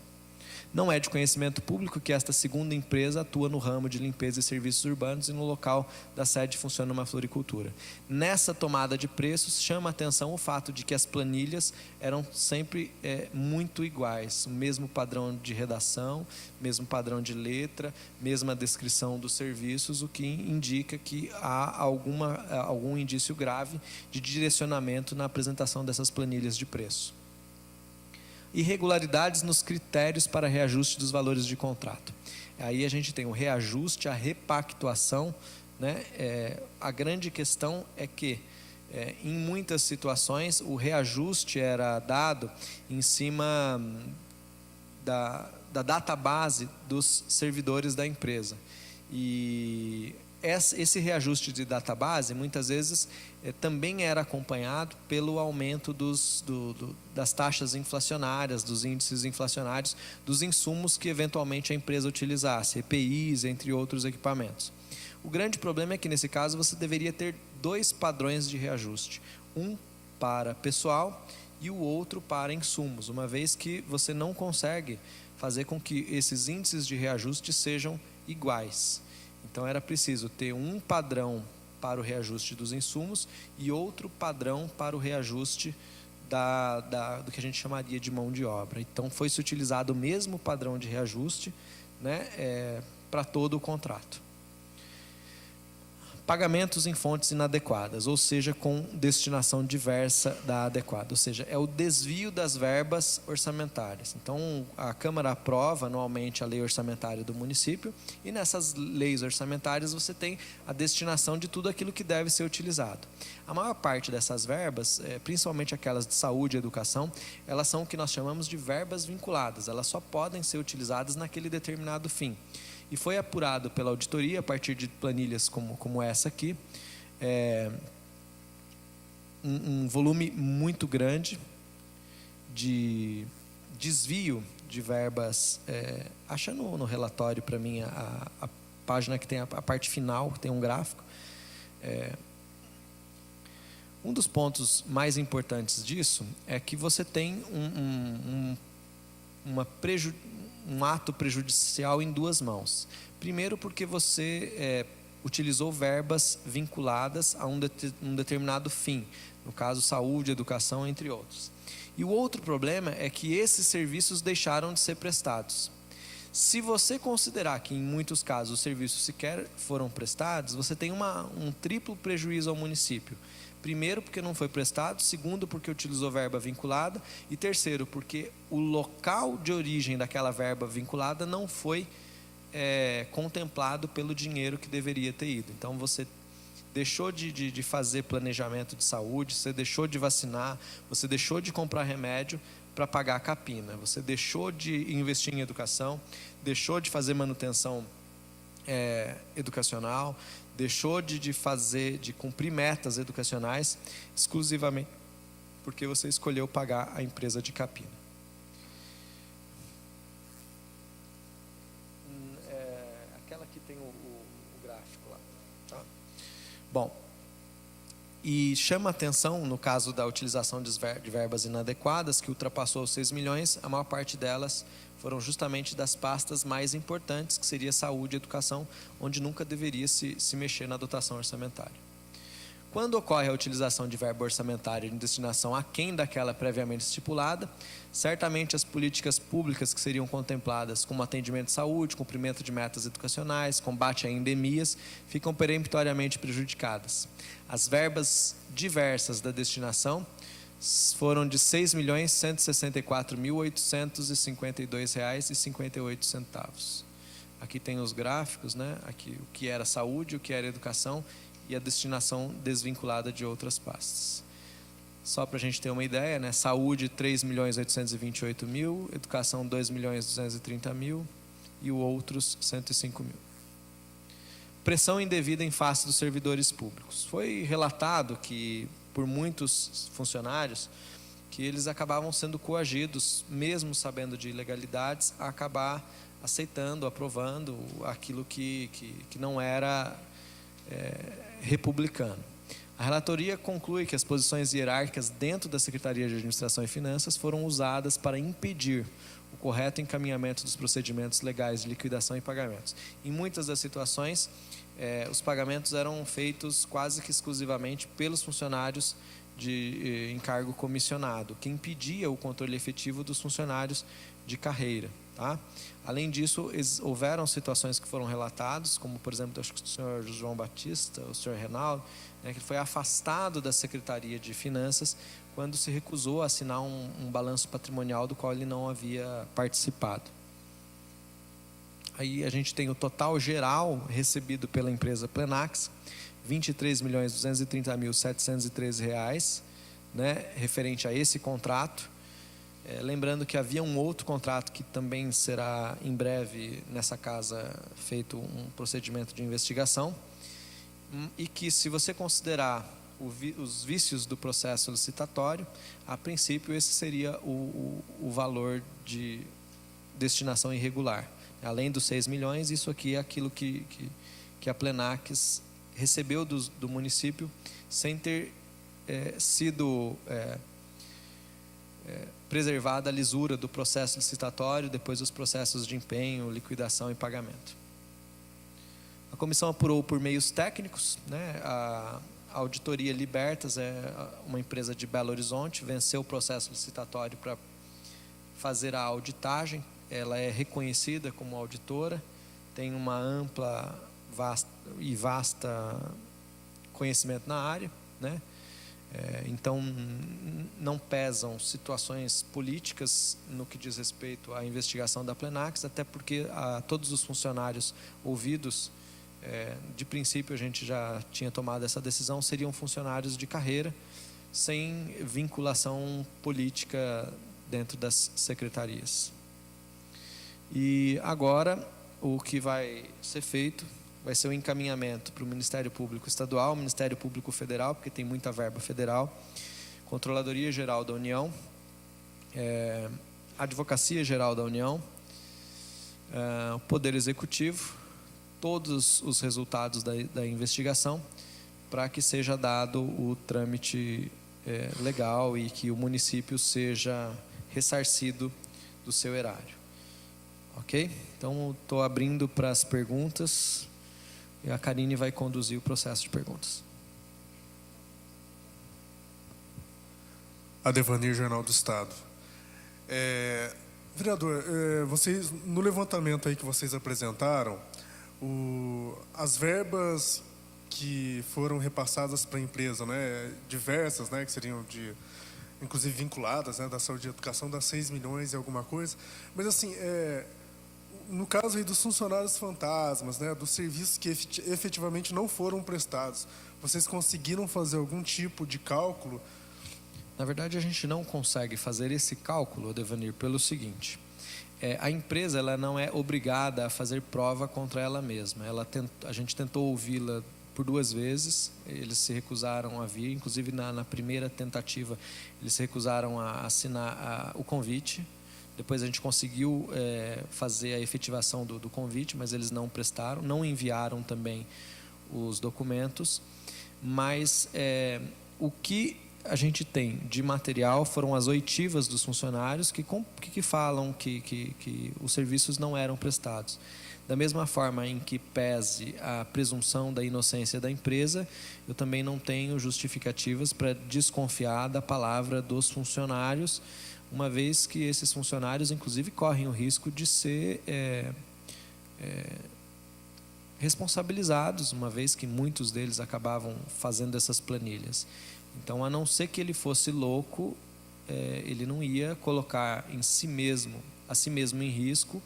Não é de conhecimento público que esta segunda empresa atua no ramo de limpeza e serviços urbanos e no local da sede funciona uma floricultura. Nessa tomada de preços, chama a atenção o fato de que as planilhas eram sempre muito iguais, o mesmo padrão de redação, mesmo padrão de letra, mesma descrição dos serviços, o que indica que há algum indício grave de direcionamento na apresentação dessas planilhas de preço. Irregularidades nos critérios para reajuste dos valores de contrato. Aí a gente tem o reajuste, a repactuação, né? A grande questão é que, em muitas situações, o reajuste era dado em cima da database dos servidores da empresa. E esse reajuste de database, muitas vezes, também era acompanhado pelo aumento das taxas inflacionárias, dos índices inflacionários, dos insumos que eventualmente a empresa utilizasse, EPIs, entre outros equipamentos. O grande problema é que, nesse caso, você deveria ter dois padrões de reajuste, um para pessoal e o outro para insumos, uma vez que você não consegue fazer com que esses índices de reajuste sejam iguais. Então, era preciso ter um padrão para o reajuste dos insumos e outro padrão para o reajuste do que a gente chamaria de mão de obra. Então, foi-se utilizado o mesmo padrão de reajuste, né, para todo o contrato. Pagamentos em fontes inadequadas, ou seja, com destinação diversa da adequada, ou seja, é o desvio das verbas orçamentárias. Então, a Câmara aprova anualmente a lei orçamentária do município e nessas leis orçamentárias você tem a destinação de tudo aquilo que deve ser utilizado. A maior parte dessas verbas, principalmente aquelas de saúde e educação, elas são o que nós chamamos de verbas vinculadas, elas só podem ser utilizadas naquele determinado fim. E foi apurado pela auditoria, a partir de planilhas como essa aqui, um volume muito grande de desvio de verbas. Acha no relatório para mim a página que tem a parte final, que tem um gráfico. Um dos pontos mais importantes disso é que você tem um ato prejudicial em duas mãos. Primeiro, porque você utilizou verbas vinculadas a um determinado fim, no caso saúde, educação, entre outros. E o outro problema é que esses serviços deixaram de ser prestados. Se você considerar que em muitos casos os serviços sequer foram prestados, você tem um triplo prejuízo ao município. Primeiro, porque não foi prestado. Segundo, porque utilizou verba vinculada. E terceiro, porque o local de origem daquela verba vinculada não foi contemplado pelo dinheiro que deveria ter ido. Então, você deixou de fazer planejamento de saúde, você deixou de vacinar, você deixou de comprar remédio para pagar a capina, você deixou de investir em educação, deixou de fazer manutenção educacional, deixou de cumprir metas educacionais exclusivamente porque você escolheu pagar a empresa de capina. Aquela que tem o gráfico lá, tá? Bom, e chama atenção, no caso da utilização de verbas inadequadas, que ultrapassou os 6 milhões, a maior parte delas foram justamente das pastas mais importantes, que seria saúde e educação, onde nunca deveria se mexer na dotação orçamentária. Quando ocorre a utilização de verba orçamentária em destinação aquém daquela previamente estipulada, certamente as políticas públicas que seriam contempladas, como atendimento de saúde, cumprimento de metas educacionais, combate a endemias, ficam peremptoriamente prejudicadas. As verbas diversas da destinação foram de R$ 6.164.852,58. Aqui tem os gráficos, né? Aqui o que era saúde, o que era educação e a destinação desvinculada de outras pastas. Só para a gente ter uma ideia, né? Saúde, 3.828.000, educação, 2.230.000 e o outros, 105.000. pressão indevida em face dos servidores públicos. Foi relatado que, por muitos funcionários, que eles acabavam sendo coagidos, mesmo sabendo de ilegalidades, a acabar aceitando, aprovando aquilo que não era republicano. A relatoria conclui que as posições hierárquicas dentro da Secretaria de Administração e Finanças foram usadas para impedir o correto encaminhamento dos procedimentos legais de liquidação e pagamentos. Em muitas das situações, os pagamentos eram feitos quase que exclusivamente pelos funcionários de encargo comissionado, que impedia o controle efetivo dos funcionários de carreira. Tá? Além disso, houveram situações que foram relatadas, como, por exemplo, acho que o senhor João Batista, o senhor Reinaldo, que foi afastado da Secretaria de Finanças quando se recusou a assinar um balanço patrimonial do qual ele não havia participado. Aí a gente tem o total geral recebido pela empresa Plenax, R$ 23.230.713, né, referente a esse contrato. Lembrando que havia um outro contrato que também será em breve nessa casa feito um procedimento de investigação, e que, se você considerar os vícios do processo licitatório, a princípio esse seria o valor de destinação irregular. Além dos 6 milhões, isso aqui é aquilo que a Plenax recebeu do município sem ter sido preservada a lisura do processo licitatório, depois dos processos de empenho, liquidação e pagamento. A comissão apurou por meios técnicos, né? A Auditoria Libertas é uma empresa de Belo Horizonte, venceu o processo licitatório para fazer a auditagem. Ela é reconhecida como auditora, tem uma ampla vasta conhecimento na área, né? Então, não pesam situações políticas no que diz respeito à investigação da Plenax, até porque todos os funcionários ouvidos, de princípio a gente já tinha tomado essa decisão, seriam funcionários de carreira, sem vinculação política dentro das secretarias. E agora, o que vai ser feito vai ser o encaminhamento para o Ministério Público Estadual, Ministério Público Federal, porque tem muita verba federal, Controladoria Geral da União, Advocacia Geral da União, Poder Executivo, todos os resultados da investigação, para que seja dado o trâmite legal e que o município seja ressarcido do seu erário. Ok? Então, estou abrindo para as perguntas. E a Karine vai conduzir o processo de perguntas. Adevanir, Jornal do Estado. Vereador, vocês, no levantamento aí que vocês apresentaram, as verbas que foram repassadas para a empresa, né, diversas, né, que seriam inclusive vinculadas, né, da saúde e educação, dá 6 milhões e alguma coisa, mas assim, no caso aí dos funcionários fantasmas, né, dos serviços que efetivamente não foram prestados, vocês conseguiram fazer algum tipo de cálculo? Na verdade, a gente não consegue fazer esse cálculo, Adevanir, pelo seguinte: a empresa ela não é obrigada a fazer prova contra ela mesma. A gente tentou ouvi-la por 2 vezes, eles se recusaram a vir, inclusive na primeira tentativa eles se recusaram a assinar o convite. Depois a gente conseguiu fazer a efetivação do convite, mas eles não prestaram, não enviaram também os documentos. Mas o que a gente tem de material foram as oitivas dos funcionários que falam que os serviços não eram prestados. Da mesma forma em que pese a presunção da inocência da empresa, eu também não tenho justificativas para desconfiar da palavra dos funcionários, uma vez que esses funcionários, inclusive, correm o risco de ser responsabilizados, uma vez que muitos deles acabavam fazendo essas planilhas. Então, a não ser que ele fosse louco, ele não ia colocar a si mesmo em risco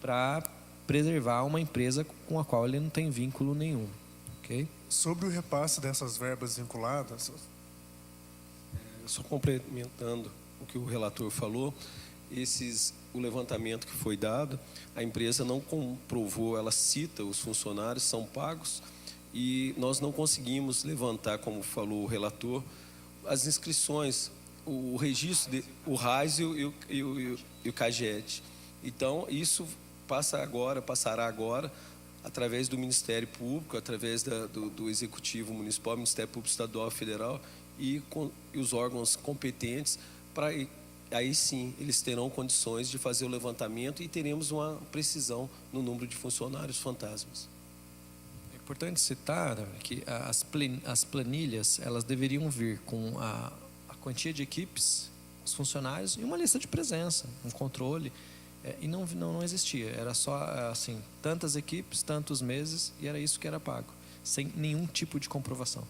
para preservar uma empresa com a qual ele não tem vínculo nenhum. Okay? Sobre o repasse dessas verbas vinculadas? Só complementando o que o relator falou, o levantamento que foi dado, a empresa não comprovou, ela cita os funcionários, são pagos, e nós não conseguimos levantar, como falou o relator, as inscrições, o registro, o RAIS e o CAGED. Então, isso passará agora, através do Ministério Público, através do Executivo Municipal, Ministério Público Estadual e Federal, e os órgãos competentes, para aí sim eles terão condições de fazer o levantamento e teremos uma precisão no número de funcionários fantasmas. É importante citar que as planilhas, elas deveriam vir com a quantia de equipes, os funcionários e uma lista de presença, um controle, e não existia. Era só assim, tantas equipes, tantos meses, e era isso que era pago, sem nenhum tipo de comprovação.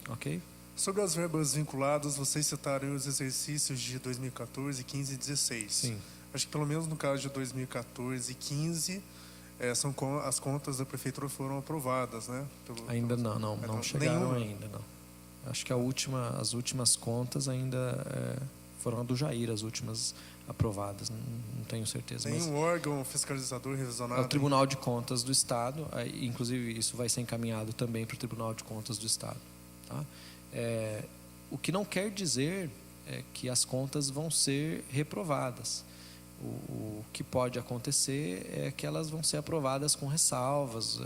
Ok? Sobre as verbas vinculadas, vocês citaram os exercícios de 2014, 15 e 16. Sim. Acho que pelo menos no caso de 2014 e 15, as contas da prefeitura foram aprovadas, né? Ainda não chegaram ainda, não. Acho que as últimas contas ainda foram a do Jair, as últimas aprovadas, não tenho certeza. Tem um órgão fiscalizador revisionado? É o Tribunal de Contas do Estado, inclusive isso vai ser encaminhado também para o Tribunal de Contas do Estado. Tá? O que não quer dizer que as contas vão ser reprovadas. O que pode acontecer é que elas vão ser aprovadas com ressalvas,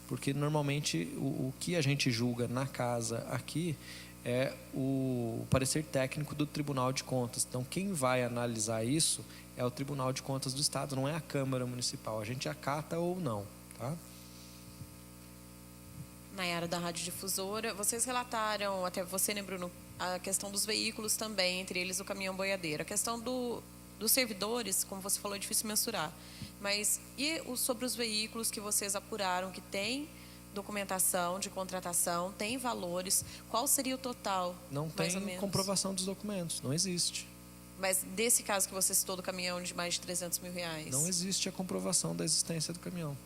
porque normalmente o que a gente julga na casa aqui é o parecer técnico do Tribunal de Contas. Então, quem vai analisar isso é o Tribunal de Contas do Estado, não é a Câmara Municipal. A gente acata ou não, tá? Nayara, da Rádio Difusora, vocês relataram, até você, né, Bruno, a questão dos veículos também, entre eles o caminhão boiadeiro. A questão dos servidores, como você falou, é difícil mensurar. Mas sobre os veículos que vocês apuraram, que tem documentação de contratação, tem valores, qual seria o total? Não mais ou tem menos? comprovação dos documentos, não existe. Mas desse caso que você citou do caminhão de mais de R$300 mil? Não existe a comprovação da existência do caminhão.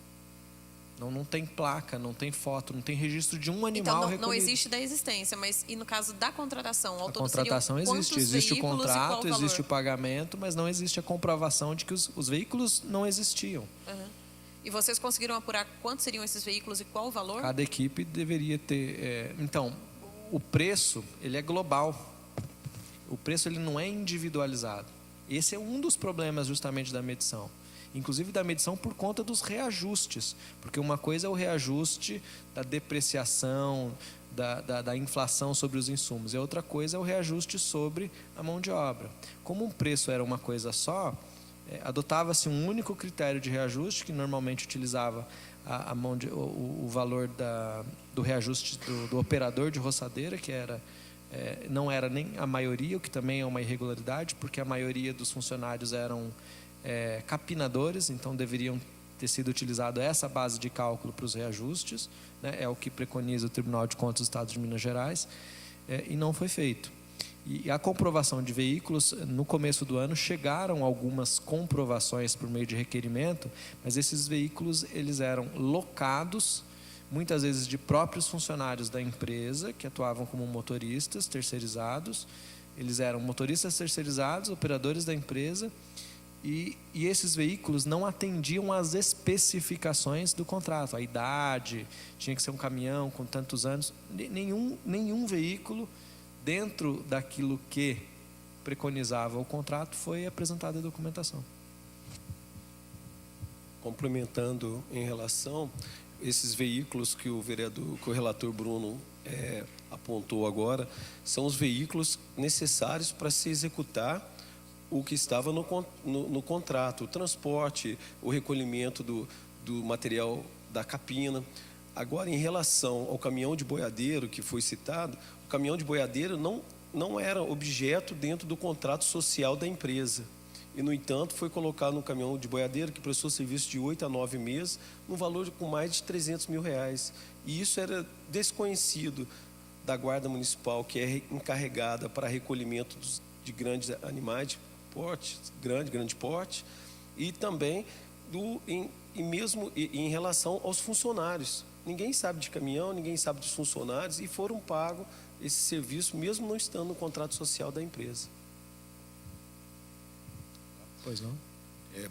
Não tem placa, não tem foto, não tem registro de um animal então, recolhido. não existe da existência, mas e no caso da contratação? Ao A todo contratação existe o contrato, existe o valor? pagamento, mas não existe a comprovação de que os veículos não existiam. Uhum. E vocês conseguiram apurar quantos seriam esses veículos e qual o valor? Cada equipe deveria ter... Então, o preço, ele é global. O preço, ele não é individualizado. Esse é um dos problemas justamente da medição. Inclusive da medição por conta dos reajustes. Porque uma coisa é o reajuste da depreciação, da inflação sobre os insumos. E outra coisa é o reajuste sobre a mão de obra. Como o preço era uma coisa só, adotava-se um único critério de reajuste, que normalmente utilizava o valor do reajuste do operador de roçadeira, que não era nem a maioria, o que também é uma irregularidade, porque a maioria dos funcionários eram capinadores, então deveriam ter sido utilizado essa base de cálculo para os reajustes, né? É o que preconiza o Tribunal de Contas do Estado de Minas Gerais, e não foi feito. E a comprovação de veículos, no começo do ano, chegaram algumas comprovações por meio de requerimento, mas esses veículos eles eram locados, muitas vezes de próprios funcionários da empresa, que atuavam como motoristas terceirizados. Eles eram motoristas terceirizados, operadores da empresa, e esses veículos não atendiam às especificações do contrato. A idade, tinha que ser um caminhão com tantos anos. Nenhum veículo, dentro daquilo que preconizava o contrato, foi apresentada a documentação. Complementando em relação a esses veículos que o relator Bruno apontou agora, são os veículos necessários para se executar o que estava no contrato, o transporte, o recolhimento do material da capina. Agora, em relação ao caminhão de boiadeiro que foi citado, o caminhão de boiadeiro não era objeto dentro do contrato social da empresa. E, no entanto, foi colocado no caminhão de boiadeiro que prestou serviço de 8 a 9 meses, no valor com mais de R$300 mil. E isso era desconhecido da Guarda Municipal, que é encarregada para recolhimento de grandes animais de porte, grande porte, e também mesmo em relação aos funcionários. Ninguém sabe de caminhão, ninguém sabe dos funcionários, e foram pagos esse serviço, mesmo não estando no contrato social da empresa. Pois não?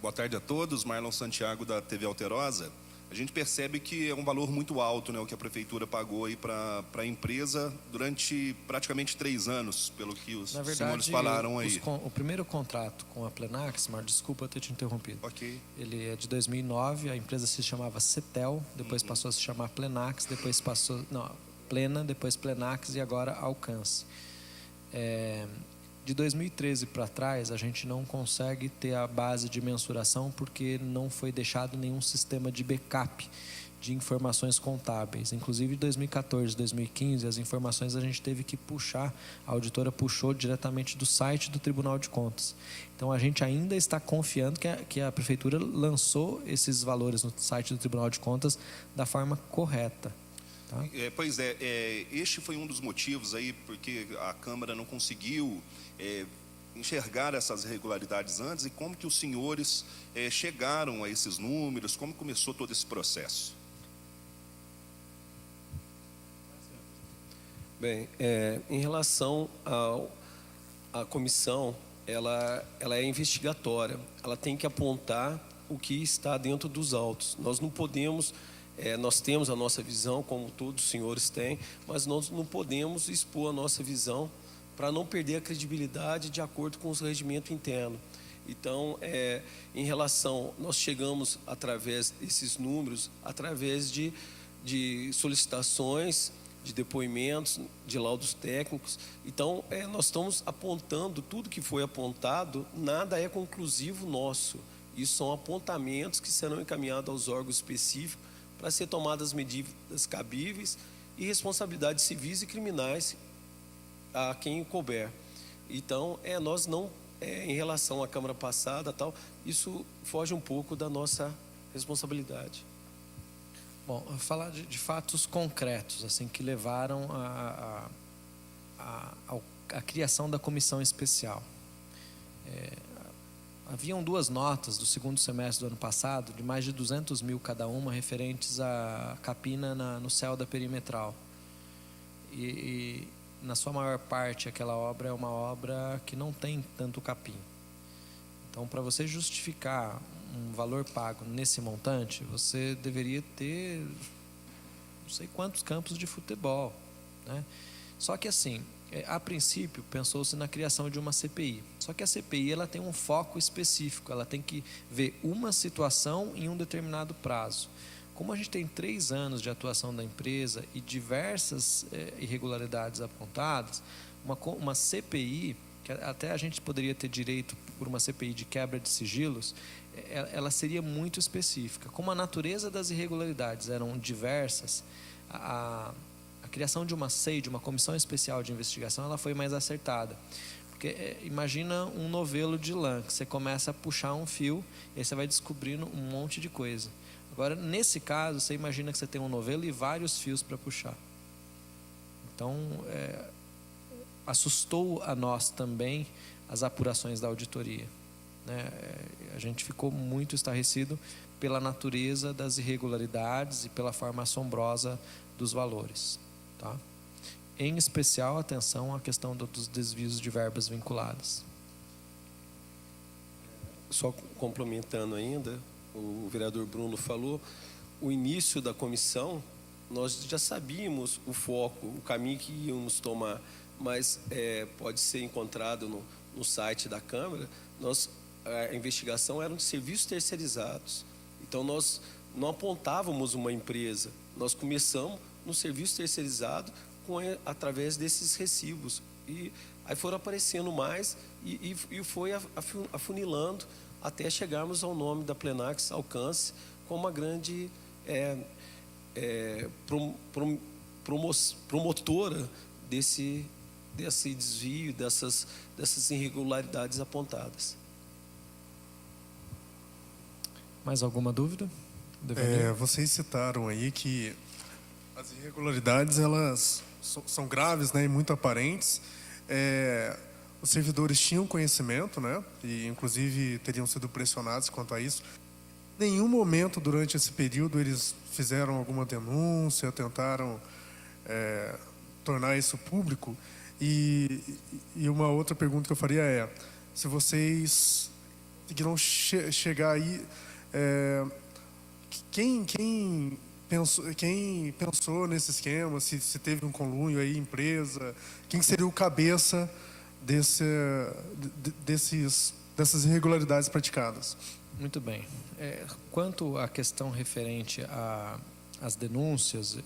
Boa tarde a todos. Marlon Santiago, da TV Alterosa. A gente percebe que é um valor muito alto, né, o que a Prefeitura pagou aí para a empresa durante praticamente 3 anos, pelo que os senhores falaram aí. O primeiro contrato com a Plenax, Mar, desculpa ter te interrompido. Ok. Ele é de 2009, a empresa se chamava Cetel, depois passou a se chamar Plenax, depois passou... Não, Plena, depois Plenax e agora Alcance. De 2013 para trás, a gente não consegue ter a base de mensuração porque não foi deixado nenhum sistema de backup de informações contábeis. Inclusive, em 2014, 2015, as informações a gente teve que puxar, a auditora puxou diretamente do site do Tribunal de Contas. Então, a gente ainda está confiando que a Prefeitura lançou esses valores no site do Tribunal de Contas da forma correta. Tá? Pois é, este foi um dos motivos aí, porque a Câmara não conseguiu enxergar essas irregularidades antes, e como que os senhores chegaram a esses números, como começou todo esse processo? Bem, em relação à comissão, ela é investigatória, ela tem que apontar o que está dentro dos autos. Nós não podemos... nós temos a nossa visão, como todos os senhores têm, mas nós não podemos expor a nossa visão para não perder a credibilidade de acordo com o regimento interno. Então, em relação, nós chegamos através desses números, através de solicitações, de depoimentos, de laudos técnicos. Então, nós estamos apontando, tudo que foi apontado, nada é conclusivo nosso. Isso são apontamentos que serão encaminhados aos órgãos específicos para ser tomadas medidas cabíveis e responsabilidades civis e criminais a quem couber. Então, nós não, em relação à Câmara passada, tal, isso foge um pouco da nossa responsabilidade. Bom, falar de fatos concretos, assim, que levaram à criação da comissão especial. Haviam 2 notas do segundo semestre do ano passado, de mais de 200 mil cada uma, referentes à capina no céu da perimetral. E na sua maior parte, aquela obra é uma obra que não tem tanto capim. Então, para você justificar um valor pago nesse montante, você deveria ter não sei quantos campos de futebol, né? Só que assim, a princípio pensou-se na criação de uma CPI. Só que a CPI ela tem um foco específico, ela tem que ver uma situação em um determinado prazo. Como a gente tem 3 anos de atuação da empresa e diversas irregularidades apontadas, uma CPI, que até a gente poderia ter direito por uma CPI de quebra de sigilos, ela seria muito específica. Como a natureza das irregularidades eram diversas, a criação de uma CEI, de uma comissão especial de investigação, ela foi mais acertada. Porque imagina um novelo de lã, que você começa a puxar um fio e aí você vai descobrindo um monte de coisa. Agora, nesse caso, você imagina que você tem um novelo e vários fios para puxar. Então, assustou a nós também as apurações da auditoria, né? A gente ficou muito estarrecido pela natureza das irregularidades e pela forma assombrosa dos valores, tá? Em especial, atenção à questão dos desvios de verbas vinculadas. Só complementando ainda, o vereador Bruno falou, o início da comissão, nós já sabíamos o foco, o caminho que íamos tomar, mas pode ser encontrado no site da Câmara. A investigação era de serviços terceirizados. Então, nós não apontávamos uma empresa, nós começamos no serviço terceirizado através desses recibos. E aí foram aparecendo mais e foi afunilando até chegarmos ao nome da Plenax Alcance como uma grande promotora desse desvio, dessas irregularidades apontadas. Mais alguma dúvida? Vocês citaram aí que as irregularidades elas são graves, né, e muito aparentes. Os servidores tinham conhecimento, né, e inclusive teriam sido pressionados quanto a isso. Em nenhum momento durante esse período eles fizeram alguma denúncia, tentaram tornar isso público. E uma outra pergunta que eu faria se vocês conseguiram chegar aí. Quem pensou nesse esquema? Se teve um conluio aí, empresa? Quem seria o cabeça dessas irregularidades praticadas? Muito bem. Quanto à questão referente às denúncias,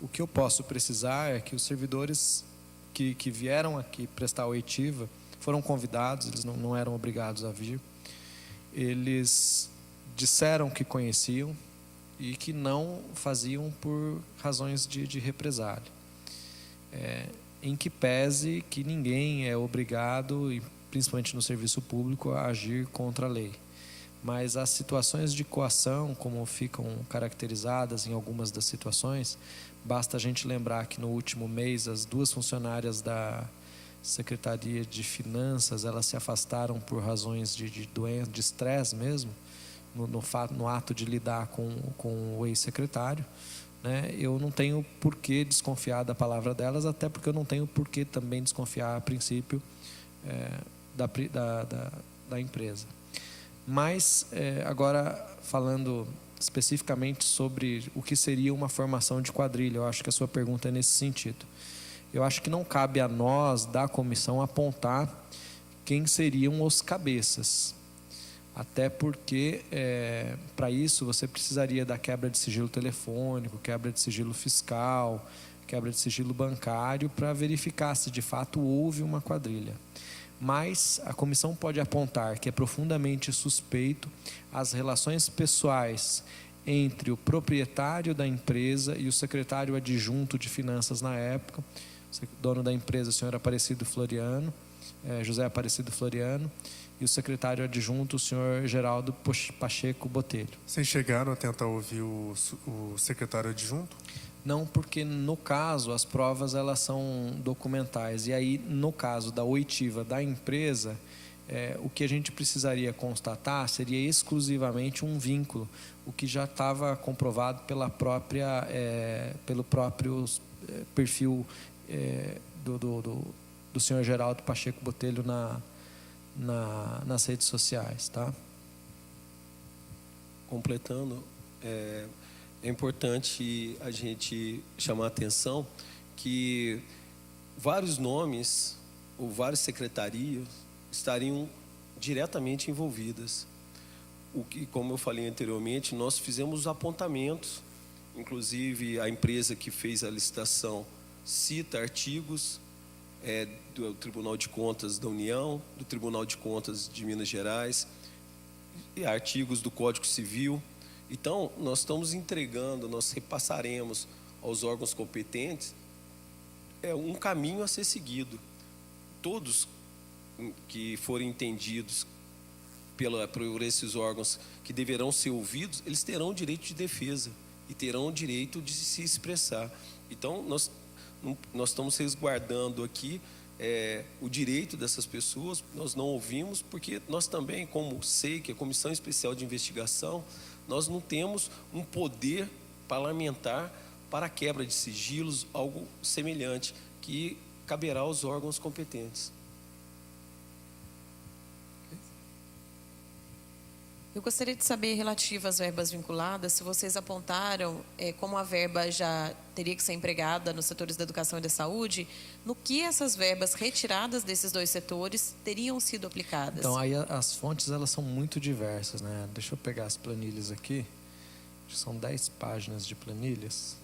o que eu posso precisar é que os servidores que vieram aqui prestar a oitiva foram convidados, eles não eram obrigados a vir. Eles disseram que conheciam e que não faziam por razões de represália. Em que pese que ninguém é obrigado, e principalmente no serviço público, a agir contra a lei. Mas as situações de coação, como ficam caracterizadas em algumas das situações, basta a gente lembrar que no último mês as 2 funcionárias da Secretaria de Finanças, elas se afastaram por razões de doença, de estresse mesmo, no ato de lidar com o ex-secretário, né? Eu não tenho por que desconfiar da palavra delas, até porque eu não tenho por que também desconfiar a princípio da empresa. Mas, agora, falando especificamente sobre o que seria uma formação de quadrilha, eu acho que a sua pergunta é nesse sentido. Eu acho que não cabe a nós, da comissão, apontar quem seriam os cabeças. Até porque, para isso, você precisaria da quebra de sigilo telefônico, quebra de sigilo fiscal, quebra de sigilo bancário, para verificar se de fato houve uma quadrilha. Mas a comissão pode apontar que é profundamente suspeito as relações pessoais entre o proprietário da empresa e o secretário adjunto de finanças na época, o dono da empresa, o senhor Aparecido Floriano, José Aparecido Floriano, e o secretário adjunto, o senhor Geraldo Pacheco Botelho. Vocês chegaram a tentar ouvir o secretário adjunto? Não, porque no caso as provas elas são documentais, e aí no caso da oitiva da empresa, o que a gente precisaria constatar seria exclusivamente um vínculo, o que já estava comprovado pelo próprio perfil do senhor Geraldo Pacheco Botelho nas redes sociais, tá? Completando, é importante a gente chamar a atenção que vários nomes ou várias secretarias estariam diretamente envolvidas. O que, como eu falei anteriormente, nós fizemos apontamentos, inclusive a empresa que fez a licitação cita artigos do Tribunal de Contas da União, do Tribunal de Contas de Minas Gerais, e artigos do Código Civil. Então, nós estamos entregando, nós repassaremos aos órgãos competentes um caminho a ser seguido. Todos que forem entendidos por esses órgãos que deverão ser ouvidos, eles terão o direito de defesa e terão o direito de se expressar. Então, nós estamos resguardando aqui o direito dessas pessoas, nós não ouvimos, porque nós também, como SEIC, a Comissão Especial de Investigação, nós não temos um poder parlamentar para a quebra de sigilos, algo semelhante, que caberá aos órgãos competentes. Eu gostaria de saber, relativo às verbas vinculadas, se vocês apontaram como a verba já teria que ser empregada nos setores da educação e da saúde, no que essas verbas retiradas desses 2 setores teriam sido aplicadas? Então, aí as fontes elas são muito diversas, né? Deixa eu pegar as planilhas aqui. São 10 páginas de planilhas.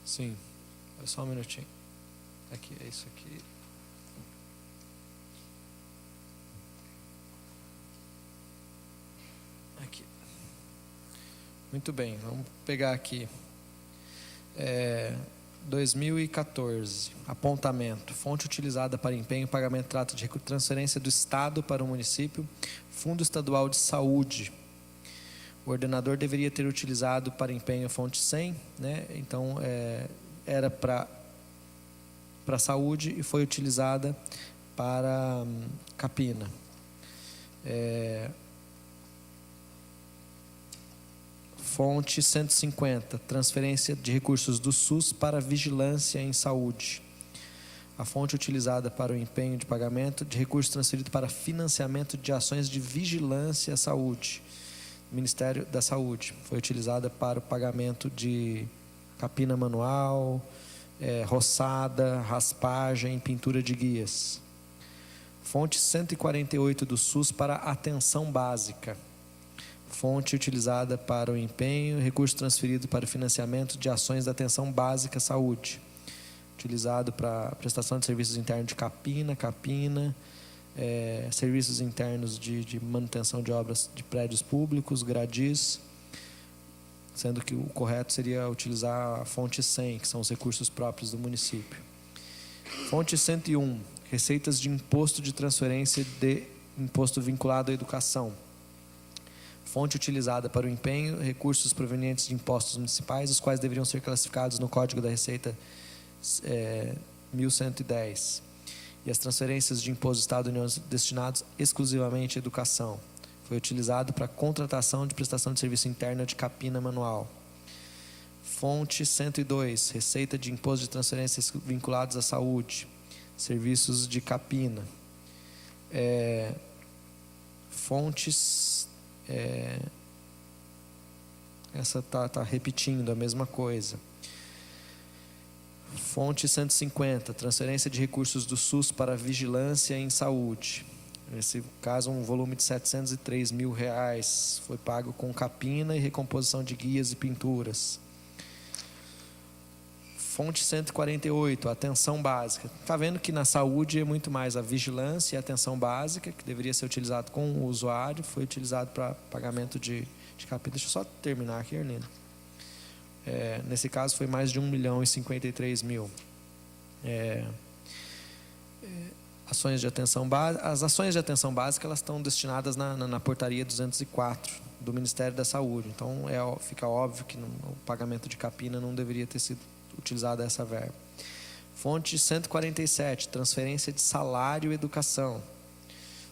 Sim, só um minutinho. Aqui, é isso aqui. Aqui. Muito bem, vamos pegar aqui. 2014, apontamento, fonte utilizada para empenho, pagamento, trato de transferência do Estado para o município, Fundo Estadual de Saúde. O ordenador deveria ter utilizado para empenho fonte 100, né? Então, era para saúde e foi utilizada para Capina. Fonte 150, transferência de recursos do SUS para vigilância em saúde. a fonte utilizada para o empenho de pagamento de recursos transferidos para financiamento de ações de vigilância à saúde, Ministério da Saúde, foi utilizada para o pagamento de capina manual, roçada, raspagem, pintura de guias. Fonte 148 do SUS para atenção básica. Fonte utilizada para o empenho, recurso transferido para o financiamento de ações da atenção básica à saúde. Utilizado para prestação de serviços internos de capina, serviços internos de manutenção de obras de prédios públicos, gradis, sendo que o correto seria utilizar a fonte 100, que são os recursos próprios do município. Fonte 101, receitas de imposto de transferência de imposto vinculado à educação. Fonte utilizada para o empenho, recursos provenientes de impostos municipais, os quais deveriam ser classificados no Código da Receita 1110. E as transferências de imposto do Estado da União destinados exclusivamente à educação. Foi utilizado para contratação de prestação de serviço interna de capina manual. Fonte 102, receita de imposto de transferências vinculados à saúde, serviços de capina. Fontes, essa tá repetindo a mesma coisa. Fonte 150, transferência de recursos do SUS para vigilância em saúde. Nesse caso, um volume de R$703 mil foi pago com capina e recomposição de guias e pinturas. Fonte 148, atenção básica. Está vendo que na saúde é muito mais a vigilância e a atenção básica, que deveria ser utilizado com o usuário, foi utilizado para pagamento de capina. Deixa eu só terminar aqui, Erlino. Nesse caso foi mais de R$1.053.000. Ações de atenção básica. As ações de atenção básica elas estão destinadas na portaria 204 do Ministério da Saúde. Então fica óbvio que o pagamento de capina não deveria ter sido utilizada essa verba. Fonte 147, transferência de salário e educação.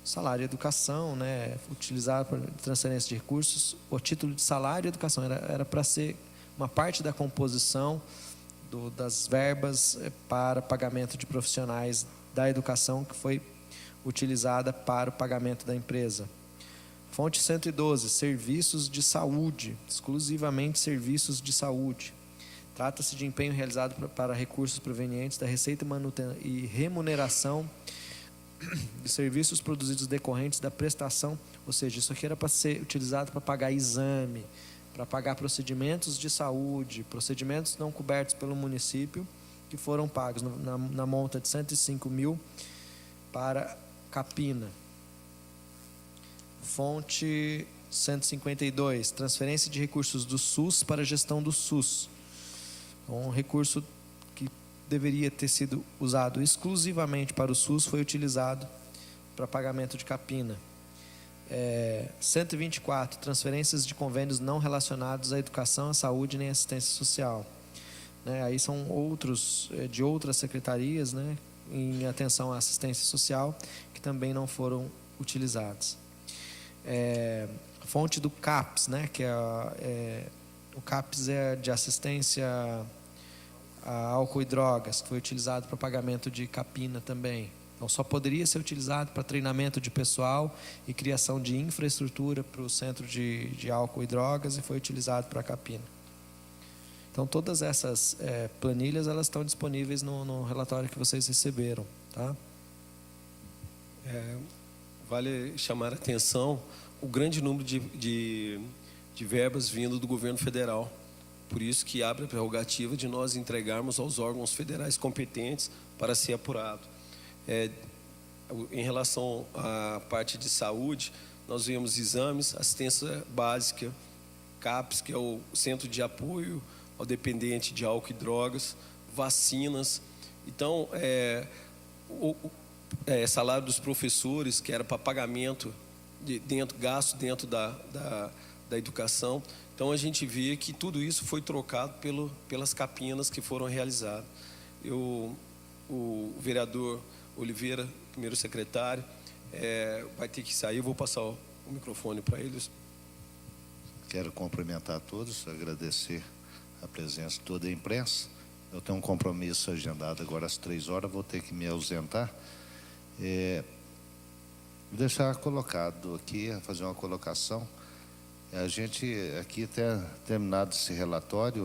Salário e educação, utilizado para transferência de recursos, o título de salário e educação era para ser uma parte da composição das verbas para pagamento de profissionais da educação que foi utilizada para o pagamento da empresa. Fonte 112, serviços de saúde, exclusivamente serviços de saúde. Trata-se de empenho realizado para recursos provenientes da receita e remuneração de serviços produzidos decorrentes da prestação, ou seja, isso aqui era para ser utilizado para pagar exame, para pagar procedimentos de saúde, procedimentos não cobertos pelo município, que foram pagos na monta de R$105 mil para capina. Fonte 152, transferência de recursos do SUS para a gestão do SUS. Um recurso que deveria ter sido usado exclusivamente para o SUS foi utilizado para pagamento de capina. 124, transferências de convênios não relacionados à educação, à saúde nem à assistência social. Aí são outros de outras secretarias, em atenção à assistência social, que também não foram utilizados. Fonte do CAPS, que o CAPS é de assistência a álcool e drogas, que foi utilizado para pagamento de capina também. Então, só poderia ser utilizado para treinamento de pessoal e criação de infraestrutura para o centro de álcool e drogas e foi utilizado para capina. Então, todas essas planilhas elas estão disponíveis no relatório que vocês receberam. Tá? Vale chamar a atenção o grande número de verbas vindo do governo federal. Por isso que abre a prerrogativa de nós entregarmos aos órgãos federais competentes para ser apurado. Em relação à parte de saúde, nós vemos exames, assistência básica, CAPS, que é o Centro de Apoio ao Dependente de Álcool e Drogas, vacinas. Então, salário dos professores, que era para pagamento, gasto dentro da educação. Então, a gente vê que tudo isso foi trocado pelas capinas que foram realizadas. O vereador Oliveira, primeiro secretário, vai ter que sair. Eu vou passar o microfone para eles. Quero cumprimentar a todos, agradecer a presença de toda a imprensa. eu tenho um compromisso agendado agora às 3 horas, vou ter que me ausentar. Vou deixar colocado aqui, fazer uma colocação. A gente, aqui, até terminado esse relatório,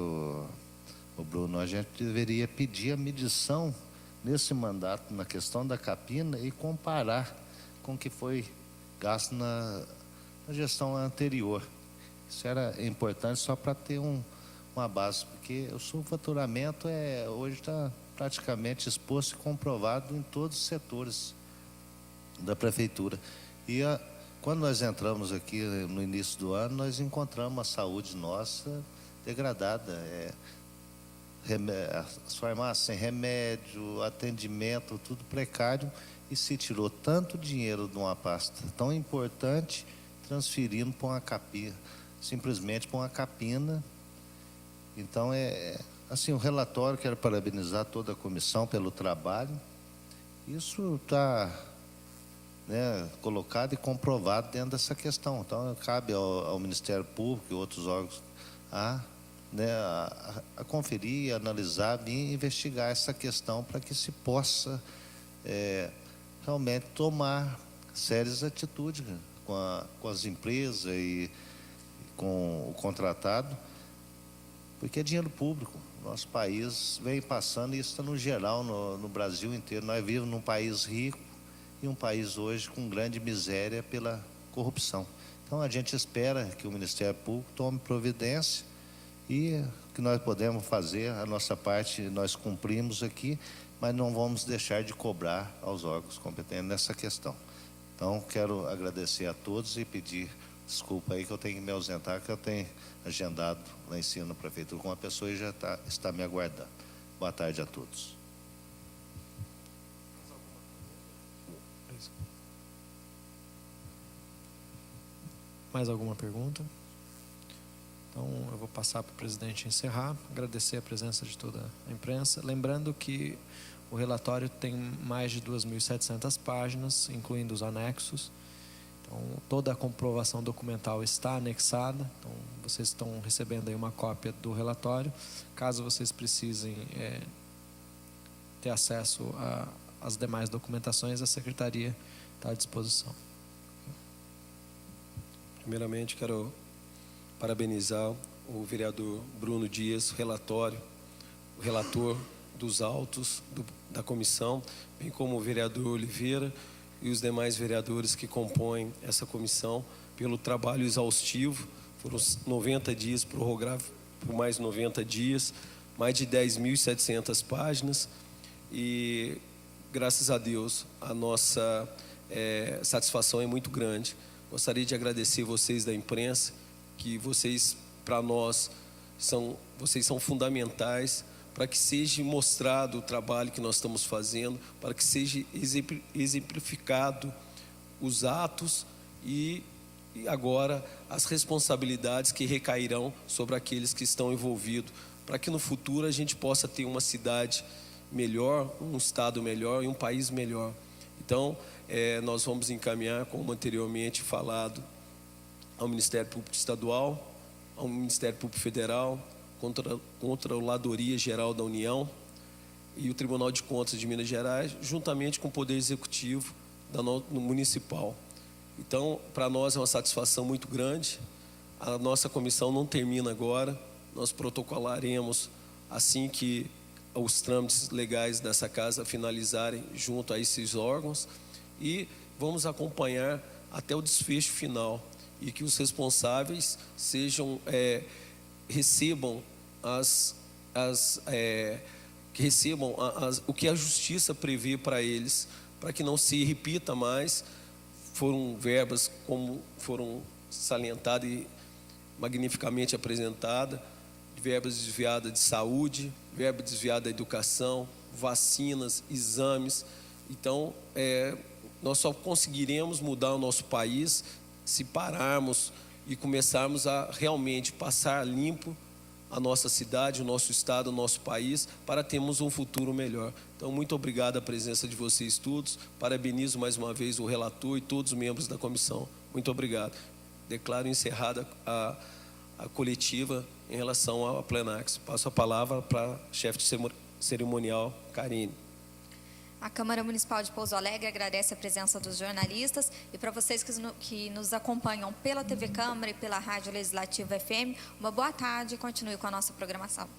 o Bruno, a gente deveria pedir a medição nesse mandato, na questão da capina, e comparar com o que foi gasto na gestão anterior. Isso era importante só para ter uma base, porque o subfaturamento hoje está praticamente exposto e comprovado em todos os setores da prefeitura. E quando nós entramos aqui no início do ano, nós encontramos a saúde nossa degradada. As farmácias sem remédio, atendimento, tudo precário, e se tirou tanto dinheiro de uma pasta tão importante, transferindo para uma capina, simplesmente para uma capina. Então, assim, o relatório, quero parabenizar toda a comissão pelo trabalho. Isso está colocado e comprovado dentro dessa questão. Então, cabe ao Ministério Público e outros órgãos a conferir, analisar, vir investigar essa questão para que se possa realmente tomar sérias atitudes com as empresas e com o contratado, porque é dinheiro público. Nosso país vem passando, e isso está no geral, no Brasil inteiro. Nós vivemos num país rico e um país hoje com grande miséria pela corrupção. Então, a gente espera que o Ministério Público tome providência, e o que nós podemos fazer, a nossa parte, nós cumprimos aqui, mas não vamos deixar de cobrar aos órgãos competentes nessa questão. Então, quero agradecer a todos e pedir desculpa aí que eu tenho que me ausentar, que eu tenho agendado lá em cima na prefeitura com uma pessoa e já está me aguardando. Boa tarde a todos. Mais alguma pergunta? Então, eu vou passar para o presidente encerrar, agradecer a presença de toda a imprensa. Lembrando que o relatório tem mais de 2.700 páginas, incluindo os anexos. Então, toda a comprovação documental está anexada. Então, vocês estão recebendo aí uma cópia do relatório. Caso vocês precisem ter acesso às demais documentações, a Secretaria está à disposição. Primeiramente, quero parabenizar o vereador Bruno Dias, o relator dos autos da comissão, bem como o vereador Oliveira e os demais vereadores que compõem essa comissão, pelo trabalho exaustivo. Foram 90 dias, prorrogados por mais 90 dias, mais de 10.700 páginas, e graças a Deus a nossa satisfação é muito grande. Gostaria de agradecer vocês da imprensa, que vocês, para nós, vocês são fundamentais para que seja mostrado o trabalho que nós estamos fazendo, para que seja exemplificado os atos e agora as responsabilidades que recairão sobre aqueles que estão envolvidos, para que no futuro a gente possa ter uma cidade melhor, um estado melhor e um país melhor. Então, nós vamos encaminhar, como anteriormente falado, ao Ministério Público Estadual, ao Ministério Público Federal, Controladoria Geral da União e o Tribunal de Contas de Minas Gerais, juntamente com o Poder Executivo Municipal. Então, para nós é uma satisfação muito grande. A nossa comissão não termina agora, nós protocolaremos assim que os trâmites legais dessa casa finalizarem junto a esses órgãos, e vamos acompanhar até o desfecho final, e que os responsáveis recebam o que a justiça prevê para eles, para que não se repita mais. Foram verbas, como foram salientadas e magnificamente apresentadas, verbas desviadas de saúde, verba desviada da educação, vacinas, exames. Então, nós só conseguiremos mudar o nosso país se pararmos e começarmos a realmente passar limpo a nossa cidade, o nosso estado, o nosso país, para termos um futuro melhor. Então, muito obrigado a presença de vocês todos. Parabenizo mais uma vez o relator e todos os membros da comissão. Muito obrigado. Declaro encerrada a coletiva em relação à Plenax. Passo a palavra para a chefe de cerimonial Karine. A Câmara Municipal de Pouso Alegre agradece a presença dos jornalistas e para vocês que nos acompanham pela TV Câmara e pela Rádio Legislativa FM, uma boa tarde e continue com a nossa programação.